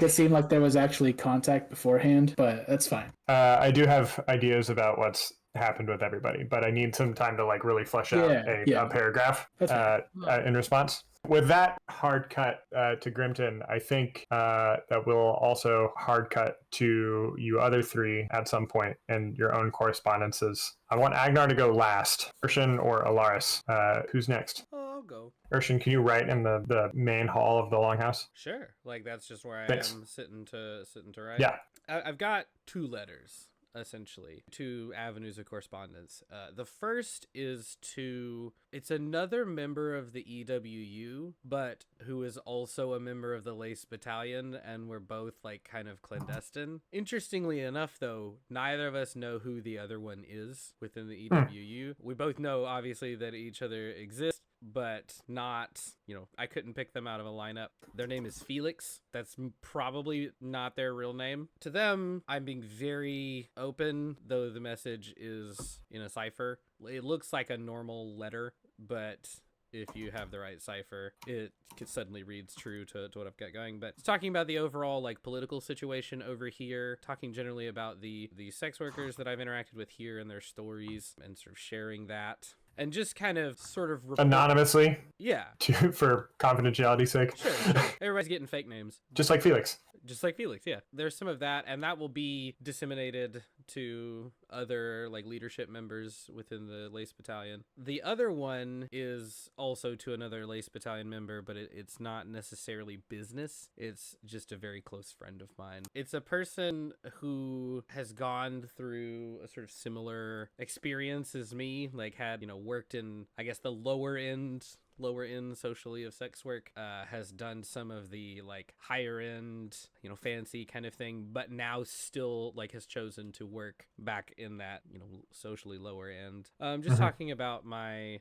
it seem like there was actually contact beforehand, but that's fine. I do have ideas about what's happened with everybody, but I need some time to like really flesh out a paragraph in response. With that hard cut to Grimton, I think that we'll also hard cut to you other three at some point in your own correspondences. I want Agnar to go last. Irshen or Elaris? Who's next? Oh, I'll go. Irshen, can you write in the main hall of the Longhouse? Sure. Like that's just where I Thanks. am sitting to write. Yeah. I've got 2 letters. essentially. Two avenues of correspondence. The first is it's another member of the EWU, but who is also a member of the Lace Battalion, and we're both like kind of clandestine. Interestingly enough, though, neither of us know who the other one is within the EWU. We both know, obviously, that each other exists, but not, I couldn't pick them out of a lineup. Their name is Felix. That's probably not their real name. To them, I'm being very open, though the message is in a cipher. It looks like a normal letter, but if you have the right cipher, it suddenly reads true to what I've got going. But it's talking about the overall like political situation over here, talking generally about the sex workers that I've interacted with here and their stories, and sort of sharing that. And just kind of sort of anonymously, yeah, for confidentiality's sake. Sure. Everybody's getting fake names, just like Felix. Yeah. There's some of that, and that will be disseminated to other like leadership members within the Lace Battalion. The other one is also to another Lace Battalion member, but it's not necessarily business. It's just a very close friend of mine. It's a person who has gone through a sort of similar experience as me, like had, worked in, I guess, the lower end socially of sex work, has done some of the like higher end, fancy kind of thing, but now still like has chosen to work back in that, socially lower end. Just talking about my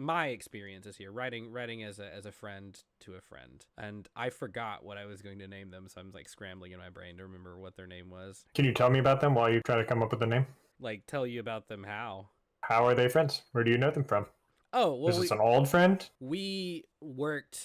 experiences here, writing as a friend to a friend. And I forgot what I was going to name them, so I'm like scrambling in my brain to remember what their name was. Can you tell me about them while you try to come up with a name? Like tell you about them how? How are they friends? Where do you know them from? Oh, well, is this an old friend?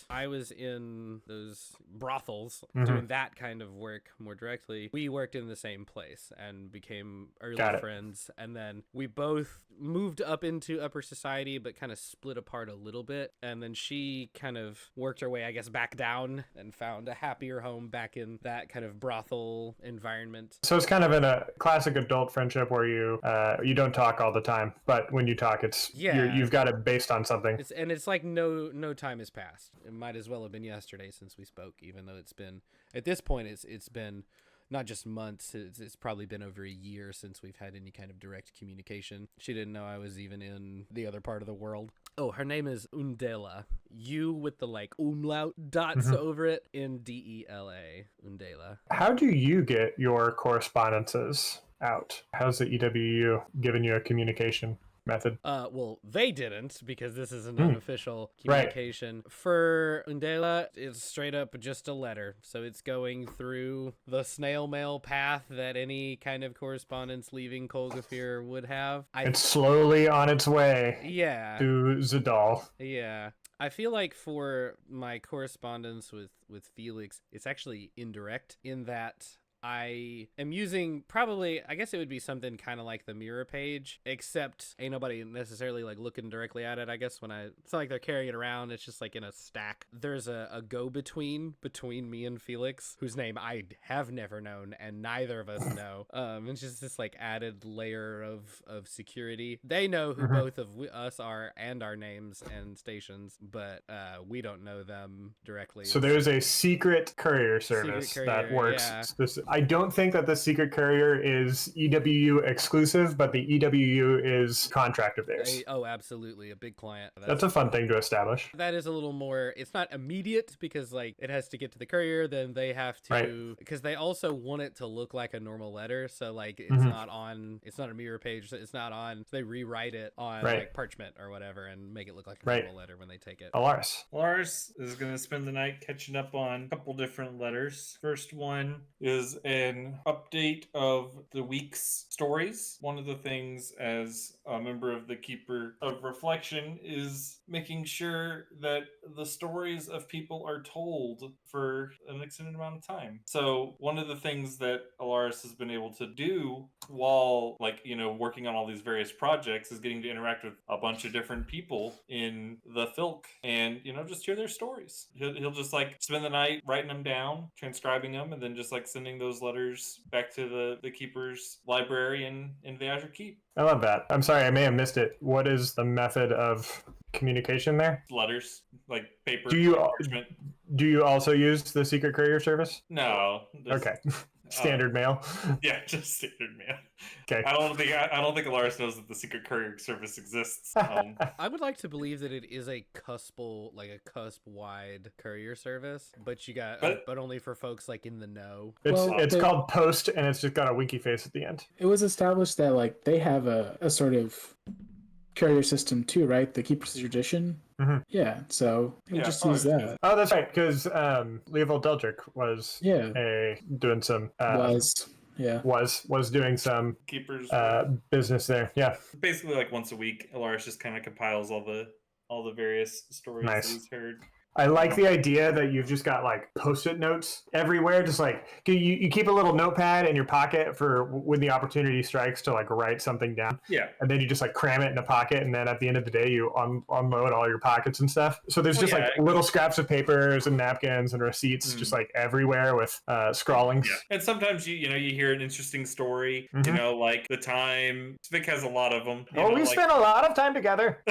I was in those brothels doing that kind of work more directly. We worked in the same place and became early friends. And then we both moved up into upper society, but kind of split apart a little bit. And then she kind of worked her way, I guess, back down and found a happier home back in that kind of brothel environment. So it's kind of in a classic adult friendship where you don't talk all the time, but when you talk, you've got it based on something. It's like no time has passed. It might as well have been yesterday since we spoke, even though it's been, at this point, it's been not just months, it's probably been over a year since we've had any kind of direct communication. She didn't know I was even in the other part of the world. Oh, her name is Undela. U with the like umlaut dots over it in Dela. Undela. How do you get your correspondences out? How's the EWU giving you a communication method? Well, they didn't, because this is an unofficial communication. Right. For Undela, it's straight up just a letter. So it's going through the snail mail path that any kind of correspondence leaving Kolgafir would have. It's slowly on its way. Yeah. To Zadal. Yeah. I feel like for my correspondence with Felix, it's actually indirect in that I am using probably, I guess it would be something kind of like the mirror page, except ain't nobody necessarily like looking directly at it. I guess it's not like they're carrying it around. It's just like in a stack. There's a go-between between me and Felix, whose name I have never known and neither of us know. It's just this like added layer of security. They know who both of us are and our names and stations, but we don't know them directly. So there's a secret courier service that works. Yeah. I don't think that the secret courier is EWU exclusive, but the EWU is contract of theirs. Oh, absolutely. A big client. That's a fun thing to establish. That is a little more, it's not immediate because like it has to get to the courier, then they have to, because they also want it to look like a normal letter. So like it's not a mirror page. It's not on, so they rewrite it on like parchment or whatever and make it look like a normal letter when they take it. Elaris is going to spend the night catching up on a couple different letters. First one is an update of the week's stories. One of the things as a member of the Keeper of Reflection is making sure that the stories of people are told for an extended amount of time. So one of the things that Elaris has been able to do while working on all these various projects is getting to interact with a bunch of different people in the Filk and just hear their stories. He'll just like spend the night writing them down, transcribing them, and then just like sending those letters back to the Keeper's library in the Azure Keep. I love that. I'm sorry, I may have missed it. What is the method of communication there? Letters, like paper. Do you also use the secret courier service? No. Okay. Standard mail. Yeah, just standard mail. Okay. I don't think Elaris knows that the Secret Courier Service exists. I would like to believe that it is a cusp-wide courier service, but but only for folks like in the know. It's called Post, and it's just got a winky face at the end. It was established that like they have a sort of courier system too, right? The Keepers of Tradition. Mm-hmm. Yeah, so we just use that. Oh, that's right, because Leovold Deldrick was doing some was doing some Keepers business there. Yeah, basically like once a week, Elaris just kind of compiles all the various stories that he's heard. I like the idea that you've just got like post-it notes everywhere. Just like you keep a little notepad in your pocket for when the opportunity strikes to like write something down. Yeah. And then you just like cram it in a pocket, and then at the end of the day you unload all your pockets and stuff. So there's just like little scraps of papers and napkins and receipts just like everywhere with scrawlings. Yeah. And sometimes you hear an interesting story. You know, like the time Civic has a lot of them. We spent a lot of time together.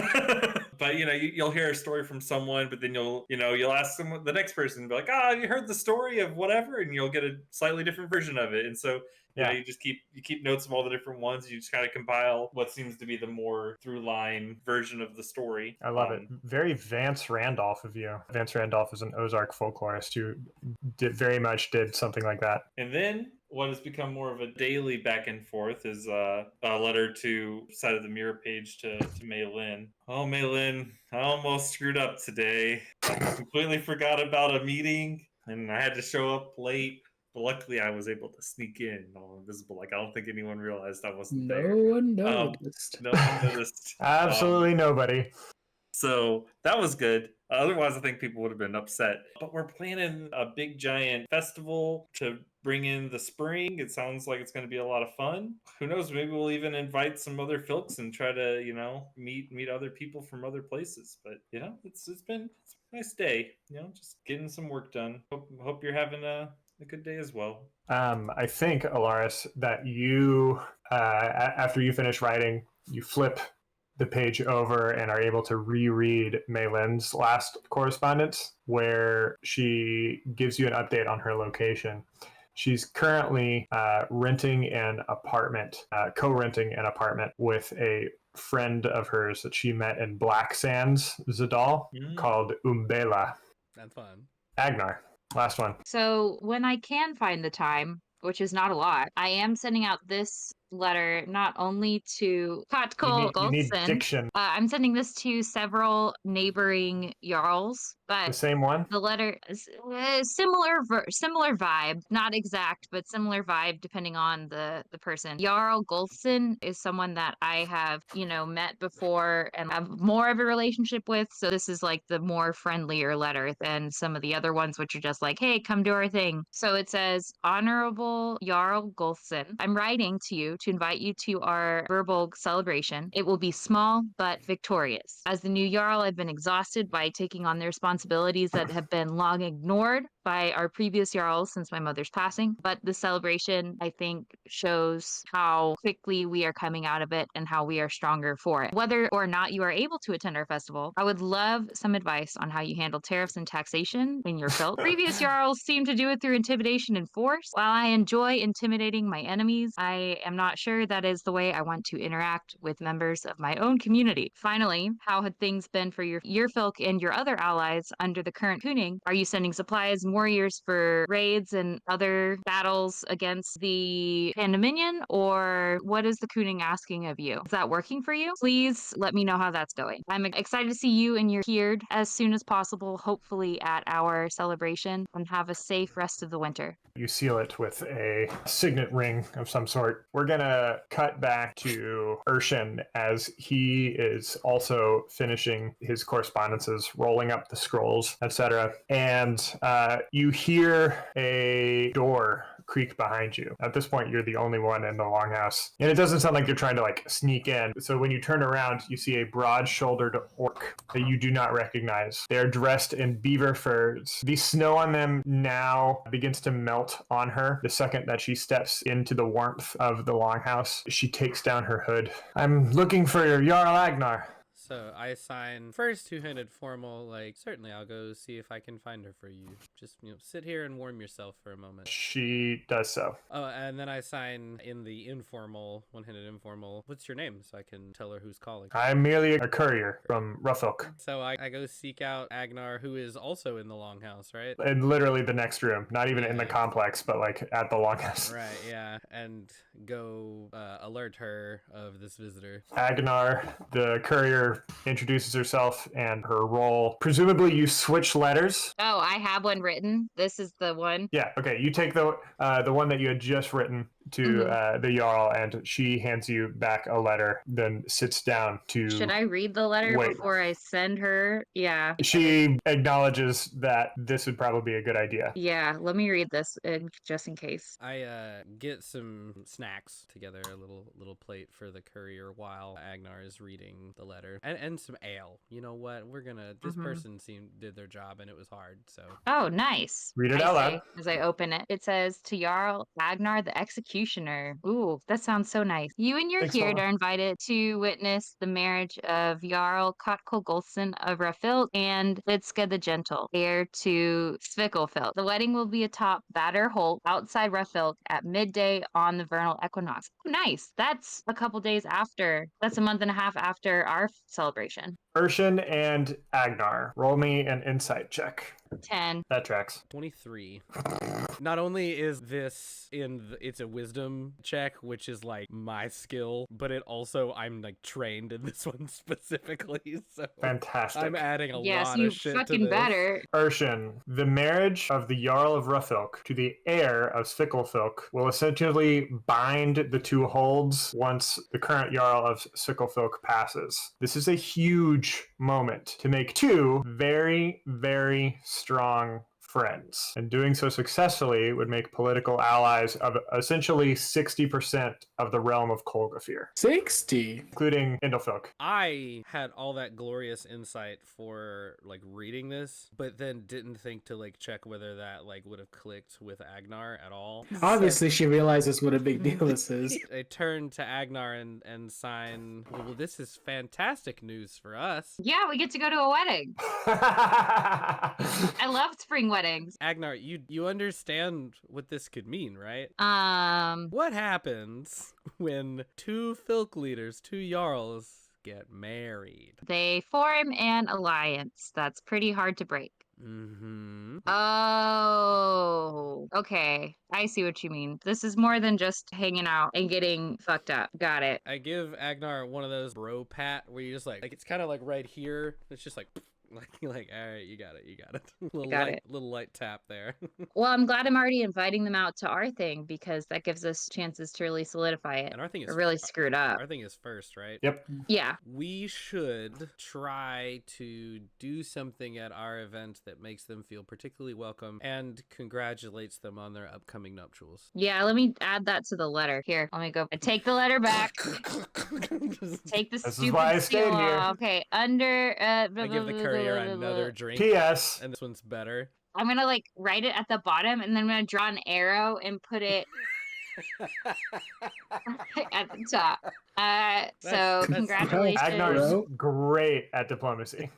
But you'll hear a story from someone, but then you'll ask the next person, be like, you heard the story of whatever, and you'll get a slightly different version of it. And so you just keep notes of all the different ones. You just kind of compile what seems to be the more through line version of the story. I love it. Very Vance Randolph of you. Vance Randolph is an Ozark folklorist who did something like that. And then what has become more of a daily back and forth is a letter to side of the mirror page to Emmaline. Oh, Emmaline, I almost screwed up today. I completely forgot about a meeting, and I had to show up late. But luckily, I was able to sneak in all invisible. Like, I don't think anyone realized I wasn't there. No one noticed. No one noticed. Absolutely nobody. So that was good. Otherwise, I think people would have been upset. But we're planning a big giant festival to bring in the spring. It sounds like it's going to be a lot of fun. Who knows? Maybe we'll even invite some other folks and try to, meet other people from other places. But it's been a nice day. Just getting some work done. Hope you're having a good day as well. I think, Elaris, that you, after you finish writing, you flip the page over and are able to reread Maylin's last correspondence, where she gives you an update on her location. She's currently co-renting an apartment with a friend of hers that she met in Black Sands, Zadal, called Umbela. That's fun. Agnar, last one. So when I can find the time, which is not a lot, I am sending out this letter not only to Katkul You need Goldson. diction. I'm sending this to several neighboring jarls, but The same one? the letter is similar vibe, not exact, but similar vibe depending on the person. Jarl Golfson is someone that I have, met before and have more of a relationship with. So this is like the more friendlier letter than some of the other ones, which are just like, hey, come do our thing. So it says, Honorable Jarl Golfson, I'm writing to you to invite you to our Verbolg celebration. It will be small but victorious. As the new Jarl, I've been exhausted by taking on the responsibilities that have been long ignored by our previous Jarls since my mother's passing. But the celebration, I think, shows how quickly we are coming out of it and how we are stronger for it. Whether or not you are able to attend our festival, I would love some advice on how you handle tariffs and taxation in your felt. Previous Jarls seem to do it through intimidation and force. While I enjoy intimidating my enemies, I am not sure that is the way I want to interact with members of my own community. Finally, how had things been for your folk and your other allies under the current Kuning? Are you sending supplies and warriors for raids and other battles against the Pandominion, or what is the Kuning asking of you? Is that working for you? Please let me know how that's going. I'm excited to see you and your Heerd as soon as possible, hopefully at our celebration, and have a safe rest of the winter. You seal it with a signet ring of some sort. We're going to cut back to Irshen as he is also finishing his correspondences, rolling up the scrolls, etc. And you hear a door creak behind you. At this point, you're the only one in the longhouse. And it doesn't sound like you're trying to sneak in. So when you turn around, you see a broad-shouldered orc that you do not recognize. They're dressed in beaver furs. The snow on them now begins to melt on her. The second that she steps into the warmth of the longhouse, she takes down her hood. I'm looking for your Jarl Agnar. So I assign first two-handed formal, certainly I'll go see if I can find her for you. Just sit here and warm yourself for a moment. She does so. Oh, and then I sign in the informal, one-handed informal. What's your name, so I can tell her who's calling? I'm merely a courier from Ruffolk. So I go seek out Agnar, who is also in the longhouse, right? In literally the next room, not even in the complex, but like at the longhouse. Right, yeah, and go alert her of this visitor. Agnar, the courier, introduces herself and her role. Presumably you switch letters. Oh, I have one written. This is the one. Yeah, okay. You take the one that you had just written to the Jarl, and she hands you back a letter, then sits down to... Should I read the letter before I send her? Yeah. She acknowledges that this would probably be a good idea. Yeah, let me read this just in case. I get some snacks together, a little plate for the courier while Agnar is reading the letter, and some ale. You know what? This person did their job, and it was hard, so... Oh, nice. Read it out loud. As I open it, it says, to Jarl Agnar the Executioner. Ooh, that sounds so nice. You and your Heerd are invited to witness the marriage of Jarl Kotkol Golson of Raffilt and Lidska the Gentle, heir to Svikelfeld. The wedding will be atop Batter Holt outside Raffilt at midday on the vernal equinox. Nice. That's a couple days after. That's a month and a half after our celebration. Irshen and Agnar, roll me an insight check. 10. That tracks. 23. Not only is this it's a wisdom check, which is like my skill, but I'm like trained in this one specifically. So fantastic. I'm adding a lot of shit to this. Yes, you fucking better. Irshen, the marriage of the Jarl of Ruffolk to the heir of Svikelfolk will essentially bind the two holds once the current Jarl of Svikelfolk passes. This is a huge moment to make two very, very strong friends, and doing so successfully would make political allies of essentially 60% of the realm of Kolgafir. 60? Including Indelfolk. I had all that glorious insight for like reading this, but then didn't think to like check whether that like would have clicked with Agnar at all. Obviously she realizes what a big deal this is. I turn to Agnar and sign, well, this is fantastic news for us. Yeah, we get to go to a wedding. I love spring weddings. Agnar, you understand what this could mean, right? What happens when two Filk leaders, two Jarls, get married? They form an alliance that's pretty hard to break. Oh, okay. I see what you mean. This is more than just hanging out and getting fucked up. Got it. I give Agnar one of those bro pat where you just like it's kind of like right here. It's just like like all right, you got it. Little light tap there. Well, I'm glad I'm already inviting them out to our thing because that gives us chances to really solidify it. And our thing is really screwed up. Our thing is first, right? Yep. Yeah. We should try to do something at our event that makes them feel particularly welcome and congratulates them on their upcoming nuptials. Yeah, let me add that to the letter. Here, let me go. I take the letter back. Take the this stupid is why I stayed seal here. off. Okay, under. I give the courier another drink. P.S. And this one's better. I'm gonna like write it at the bottom, and then I'm gonna draw an arrow and put it at the top. So congratulations. Agnar's great at diplomacy.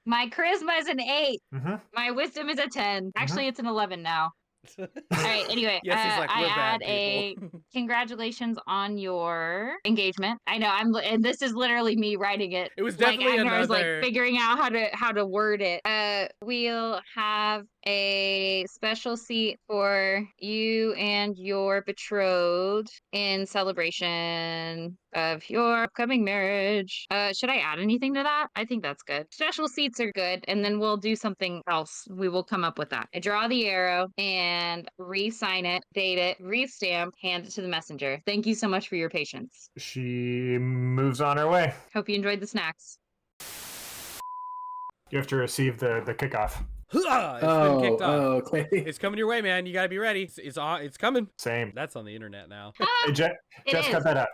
My charisma is an 8. Mm-hmm. My wisdom is a 10. Actually, it's an 11 now. All right, anyway, Yes, he's like, I we're bad add a people. congratulations on your engagement. I know and this is literally me writing it. It was definitely Agnar was like another- figuring out how to word it. We'll have a special seat for you and your betrothed in celebration of your upcoming marriage. Should I add anything to that? I think that's good. Special seats are good, and then we'll do something else. We will come up with that. I draw the arrow and re-sign it, date it, re-stamp, hand it to the messenger. Thank you so much for your patience. She moves on her way. Hope you enjoyed the snacks. You have to receive the kickoff. It's been kicked off. Okay. It's coming your way, man. You gotta be ready. It's coming. Same. That's on the internet now. Hey, Jess, It cut is. that up.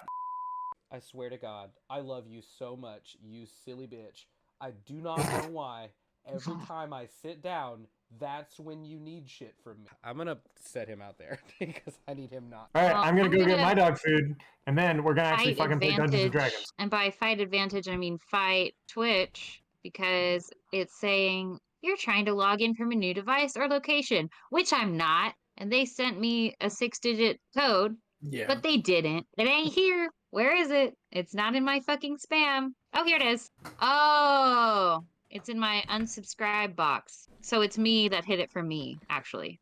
I swear to God, I love you so much, you silly bitch. I do not know why. Every time I sit down, that's when you need shit from me. I'm gonna set him out there because I need him not. All right, Well, I'm gonna I'm go get gonna my dog food, and then we're gonna actually Fight fucking play Dungeons and Dragons. And by fight advantage, I mean fight Twitch, because it's saying You're trying to log in from a new device or location, which I'm not. And they sent me a 6-digit code, Yeah. but they didn't. It ain't here. Where is it? It's not in my fucking spam. Oh, here it is. Oh, it's in my unsubscribe box. So it's me that hid it from me, actually.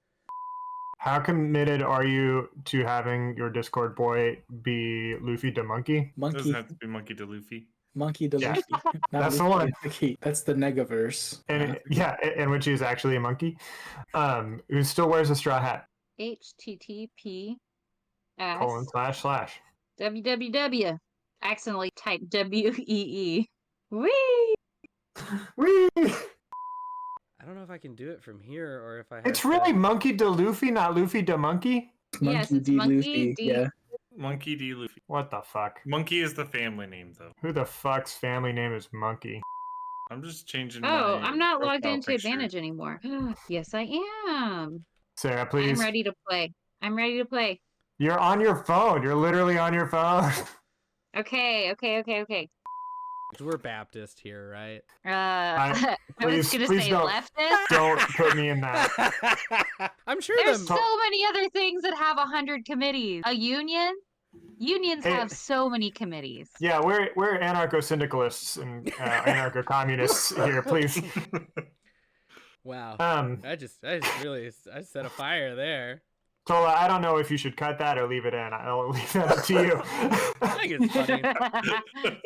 How committed are you to having your Discord boy be Luffy the Monkey? It Monkey. doesn't have to be Monkey to Luffy. Monkey the Yeah. Luffy. Not That's the Luffy one. Monkey. That's the Negaverse. And in which he is actually a monkey, who still wears a straw hat. HTTP www. Accidentally typed WEE. Whee! Whee! I don't know if I can do it from here or if I have It's really Monkey de Luffy, not Luffy de Monkey. Yes, Monkey it's D. Monkey Luffy. D. Yeah. Monkey D. Luffy. What the fuck? Monkey is the family name, though. Who the fuck's family name is Monkey? I'm just changing Oh, my I'm not logged profile into picture. Advantage anymore. Yes, I am. Sarah, please. I'm ready to play. I'm ready to play. You're on your phone. You're literally on your phone. Okay. 'Cause we're Baptist here, right? I was please- gonna please say don't. leftist. Don't put me in that. I'm sure There's the so many other things that have 100 committees. A union? Unions Hey. have so many committees. Yeah, we're anarcho-syndicalists and anarcho-communists here, please. wow. Um, I just really I set a fire there. Tola, I don't know if you should cut that or leave it in. I'll leave that up to you. I think it's funny. I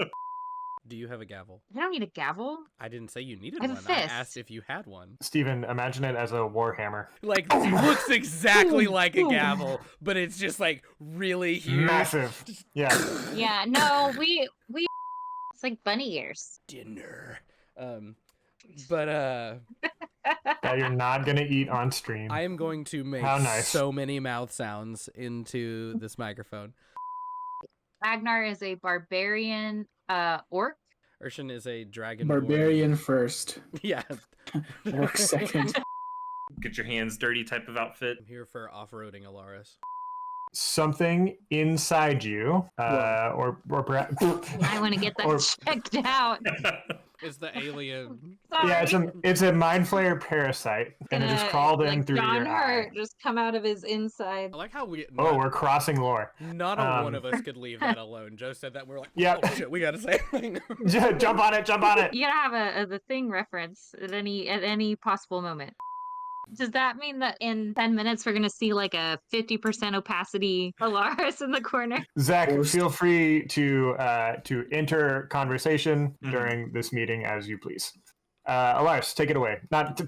Do you have a gavel? don't need a gavel. I didn't say you needed I have a one. I fist. asked if you had one. Steven, imagine it as a warhammer. Like it looks exactly like a gavel, but it's just like really huge. Massive. Yeah. Yeah, no, we it's like bunny ears. Dinner. But That you're not going to eat on stream. I am going to make How nice. so many mouth sounds into this microphone. Agnar is a barbarian orc. Irshen is a dragon. Barbarian first. Yeah. Orc second. Get your hands dirty type of outfit. I'm here for off-roading Elaris. Something inside you, or perhaps... I want to get that Or- checked out. It's the alien. Sorry. Yeah, it's a mind flayer parasite, and it just crawled in like through John your eye. Hurt just come out of his inside. I like how we. Oh, we're crossing lore. Not one of us could leave that alone. Joe said that. We're like, Yep. oh shit, we gotta say something. Jump on it, jump on it. You gotta have the thing reference at any possible moment. Does that mean that in 10 minutes we're gonna see like a 50% opacity Elaris in the corner? Zach, Forced. feel free to enter conversation Mhm. during this meeting as you please. Elias, take it away. Not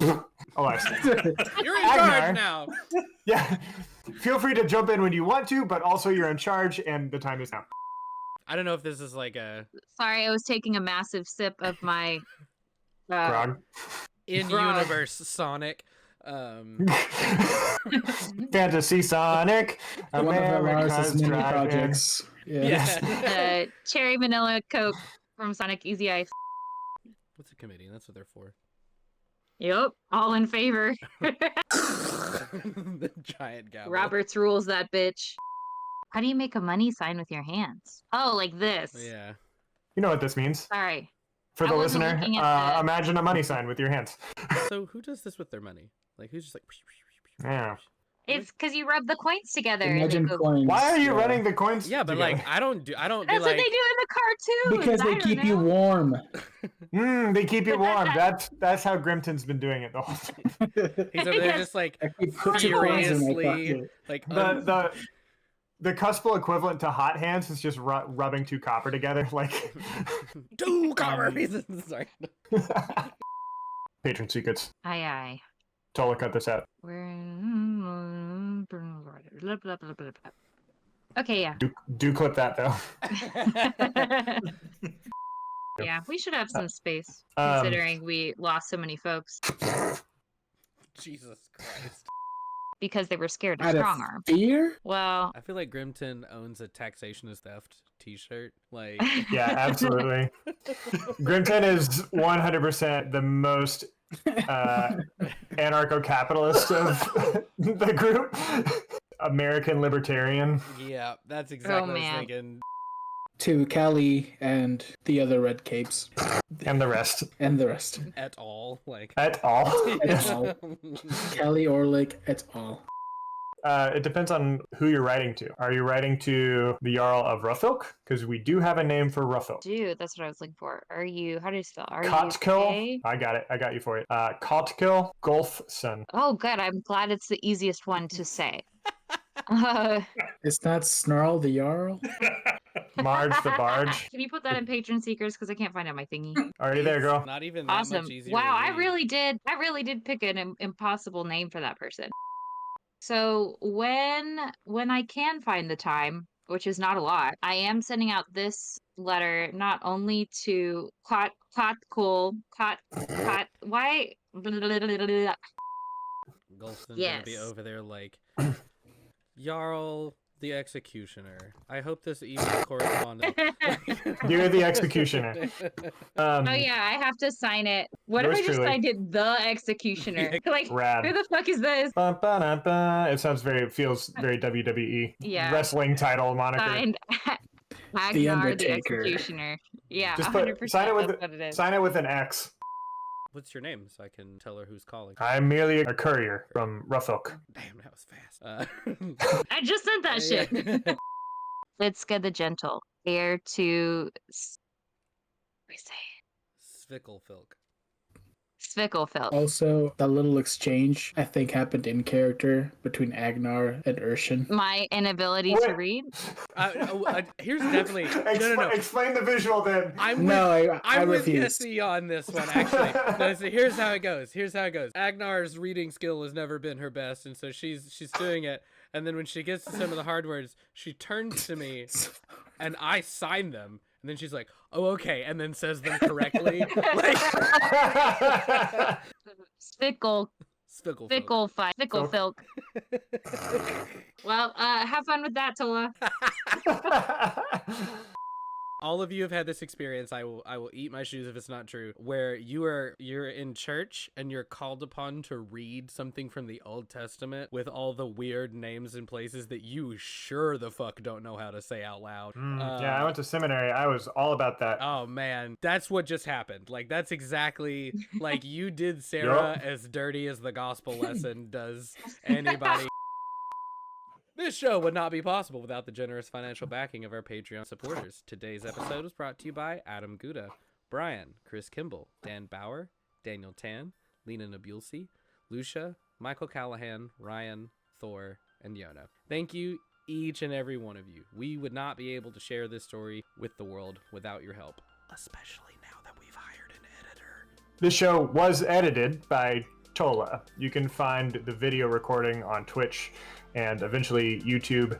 Elias. You're in Agnar. charge now. Yeah. Feel free to jump in when you want to, but also you're in charge, and the time is now. I don't know if this is like a Sorry, I was taking a massive sip of my Grog. in-universe Sonic. Fantasy Sonic. One of America's Elaris's many driving. projects. Yeah. Yeah. cherry vanilla Coke from Sonic Easy Ice. What's a committee? That's what they're for. Yep, all in favor. The giant gavel. Roberts rules that bitch. How do you make a money sign with your hands? Oh, like this. Yeah. You know what this means. Sorry. For I the wasn't listener, looking at the- imagine a money sign with your hands. So who does this with their money? Like who's just like? Yeah. It's because you rub the coins together. and they Imagine go- coins. Why are you yeah. running the coins? Yeah, but together? like I don't be That's like. what they do in the cartoons. Because I they don't keep you know. warm. They keep you warm. That's how Grimton's been doing it the whole time. He's over there just like I keep put your coins in my furiously pocket. like The cuspal equivalent to hot hands is just rubbing two copper together, like two copper pieces. Sorry. patron secrets. Aye, aye. Tola, cut this out. Okay, yeah. Do clip that though. Yeah, we should have some space, Um, considering we lost so many folks Jesus Christ. because they were scared of Out of strong arm. fear? Well, I feel like Grimton owns a taxation is theft T-shirt. Like Yeah, absolutely. Grimton is 100% the most anarcho-capitalist of the group. American libertarian. yeah, that's exactly what I was man. thinking. to Callie and the other red capes. And the rest. And the rest. At all, like At all. Et al. Callie Orlick et al. It depends on who you're writing to. Are you writing to the Jarl of Ruffilk? Because we do have a name for Ruffilk. Dude, that's what I was looking for. How do you spell? Kotkill. I got it. I got you for it. Kotkill Golfson. Oh, good. I'm glad it's the easiest one to say. It's not Snarl the Jarl? Marge the Barge. Can you put that in Patron Seekers? Because I can't find it on my thingy. Already there, girl. not even that Awesome. much easier. Wow, to I read. really did pick an impossible name for that person. So when I can find the time, which is not a lot, I am sending out this letter not only to why Gulfson's Yes. gonna be over there like Jarl the Executioner. I hope this email correspondence. You're the executioner. Oh yeah, I have to sign it. What if Yours I just truly. signed it the Executioner? Like, Rad. who the fuck is this? Ba-ba-da-ba. It feels very WWE. Yeah. Wrestling title moniker. Signed Agnar the Undertaker. Executioner. Yeah, Just 100%. sign it with that's what it is. Sign it with an X. What's your name so I can tell her who's calling? I'm merely a courier from Ruffilk. Damn, that was fast. I just sent that shit. Litzka the Gentle, heir to Svickelfilk. Svickelfeld. Also, that little exchange, I think, happened in character between Agnar and Irshen. My inability to Wait. read. Here's definitely no. Explain the visual then. I'm with Yessy on this one, actually. No, so here's how it goes. Agnar's reading skill has never been her best, and so she's doing it. And then when she gets to some of the hard words, she turns to me, and I sign them. And then she's like, "Oh, okay," and then says them correctly. Like Spicklefilk. Well, have fun with that, Tola. all of you have had this experience. I will eat my shoes if it's not true. Where you're in church and you're called upon to read something from the Old Testament with all the weird names and places that you sure the fuck don't know how to say out loud. Yeah, I went to seminary. I was all about that. Oh man, that's what just happened. Like that's exactly like you did Sarah Yup. as dirty as the gospel lesson does anybody. This show would not be possible without the generous financial backing of our Patreon supporters. Today's episode was brought to you by Adam Gouda, Brian, Chris Kimball, Dan Bauer, Daniel Tan, Lena Nabulsi, Lucia, Michael Callahan, Ryan, Thor, and Yona. Thank you, each and every one of you. We would not be able to share this story with the world without your help, especially now that we've hired an editor. This show was edited by Tola. You can find the video recording on Twitch and eventually YouTube.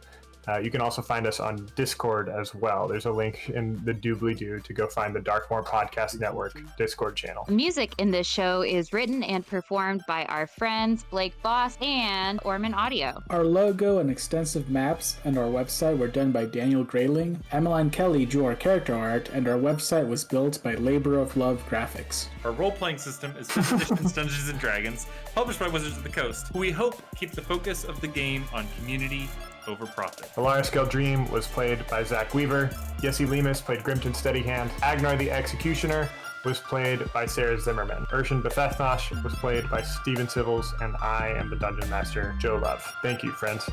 You can also find us on Discord as well. There's a link in the doobly-doo to go find the Darkmore Podcast Network Discord channel. Music in this show is written and performed by our friends Blake Boss and Orman Audio. Our logo and extensive maps and our website were done by Daniel Grayling. Emmaline Kelly drew our character art, and our website was built by Labor of Love Graphics. Our role-playing system is 5th Edition's Dungeons & Dragons, published by Wizards of the Coast, who we hope keep the focus of the game on community over profit. Elaris Gaeldrim was played by Zach Weaver. Yessy Lemus played Grimton Steadyhand. Agnar the Executioner was played by Sarah Zimmerman. Irshen Bhethethnosh was played by Steven Sivils, and I am the Dungeon Master, Joe Love. Thank you, friends.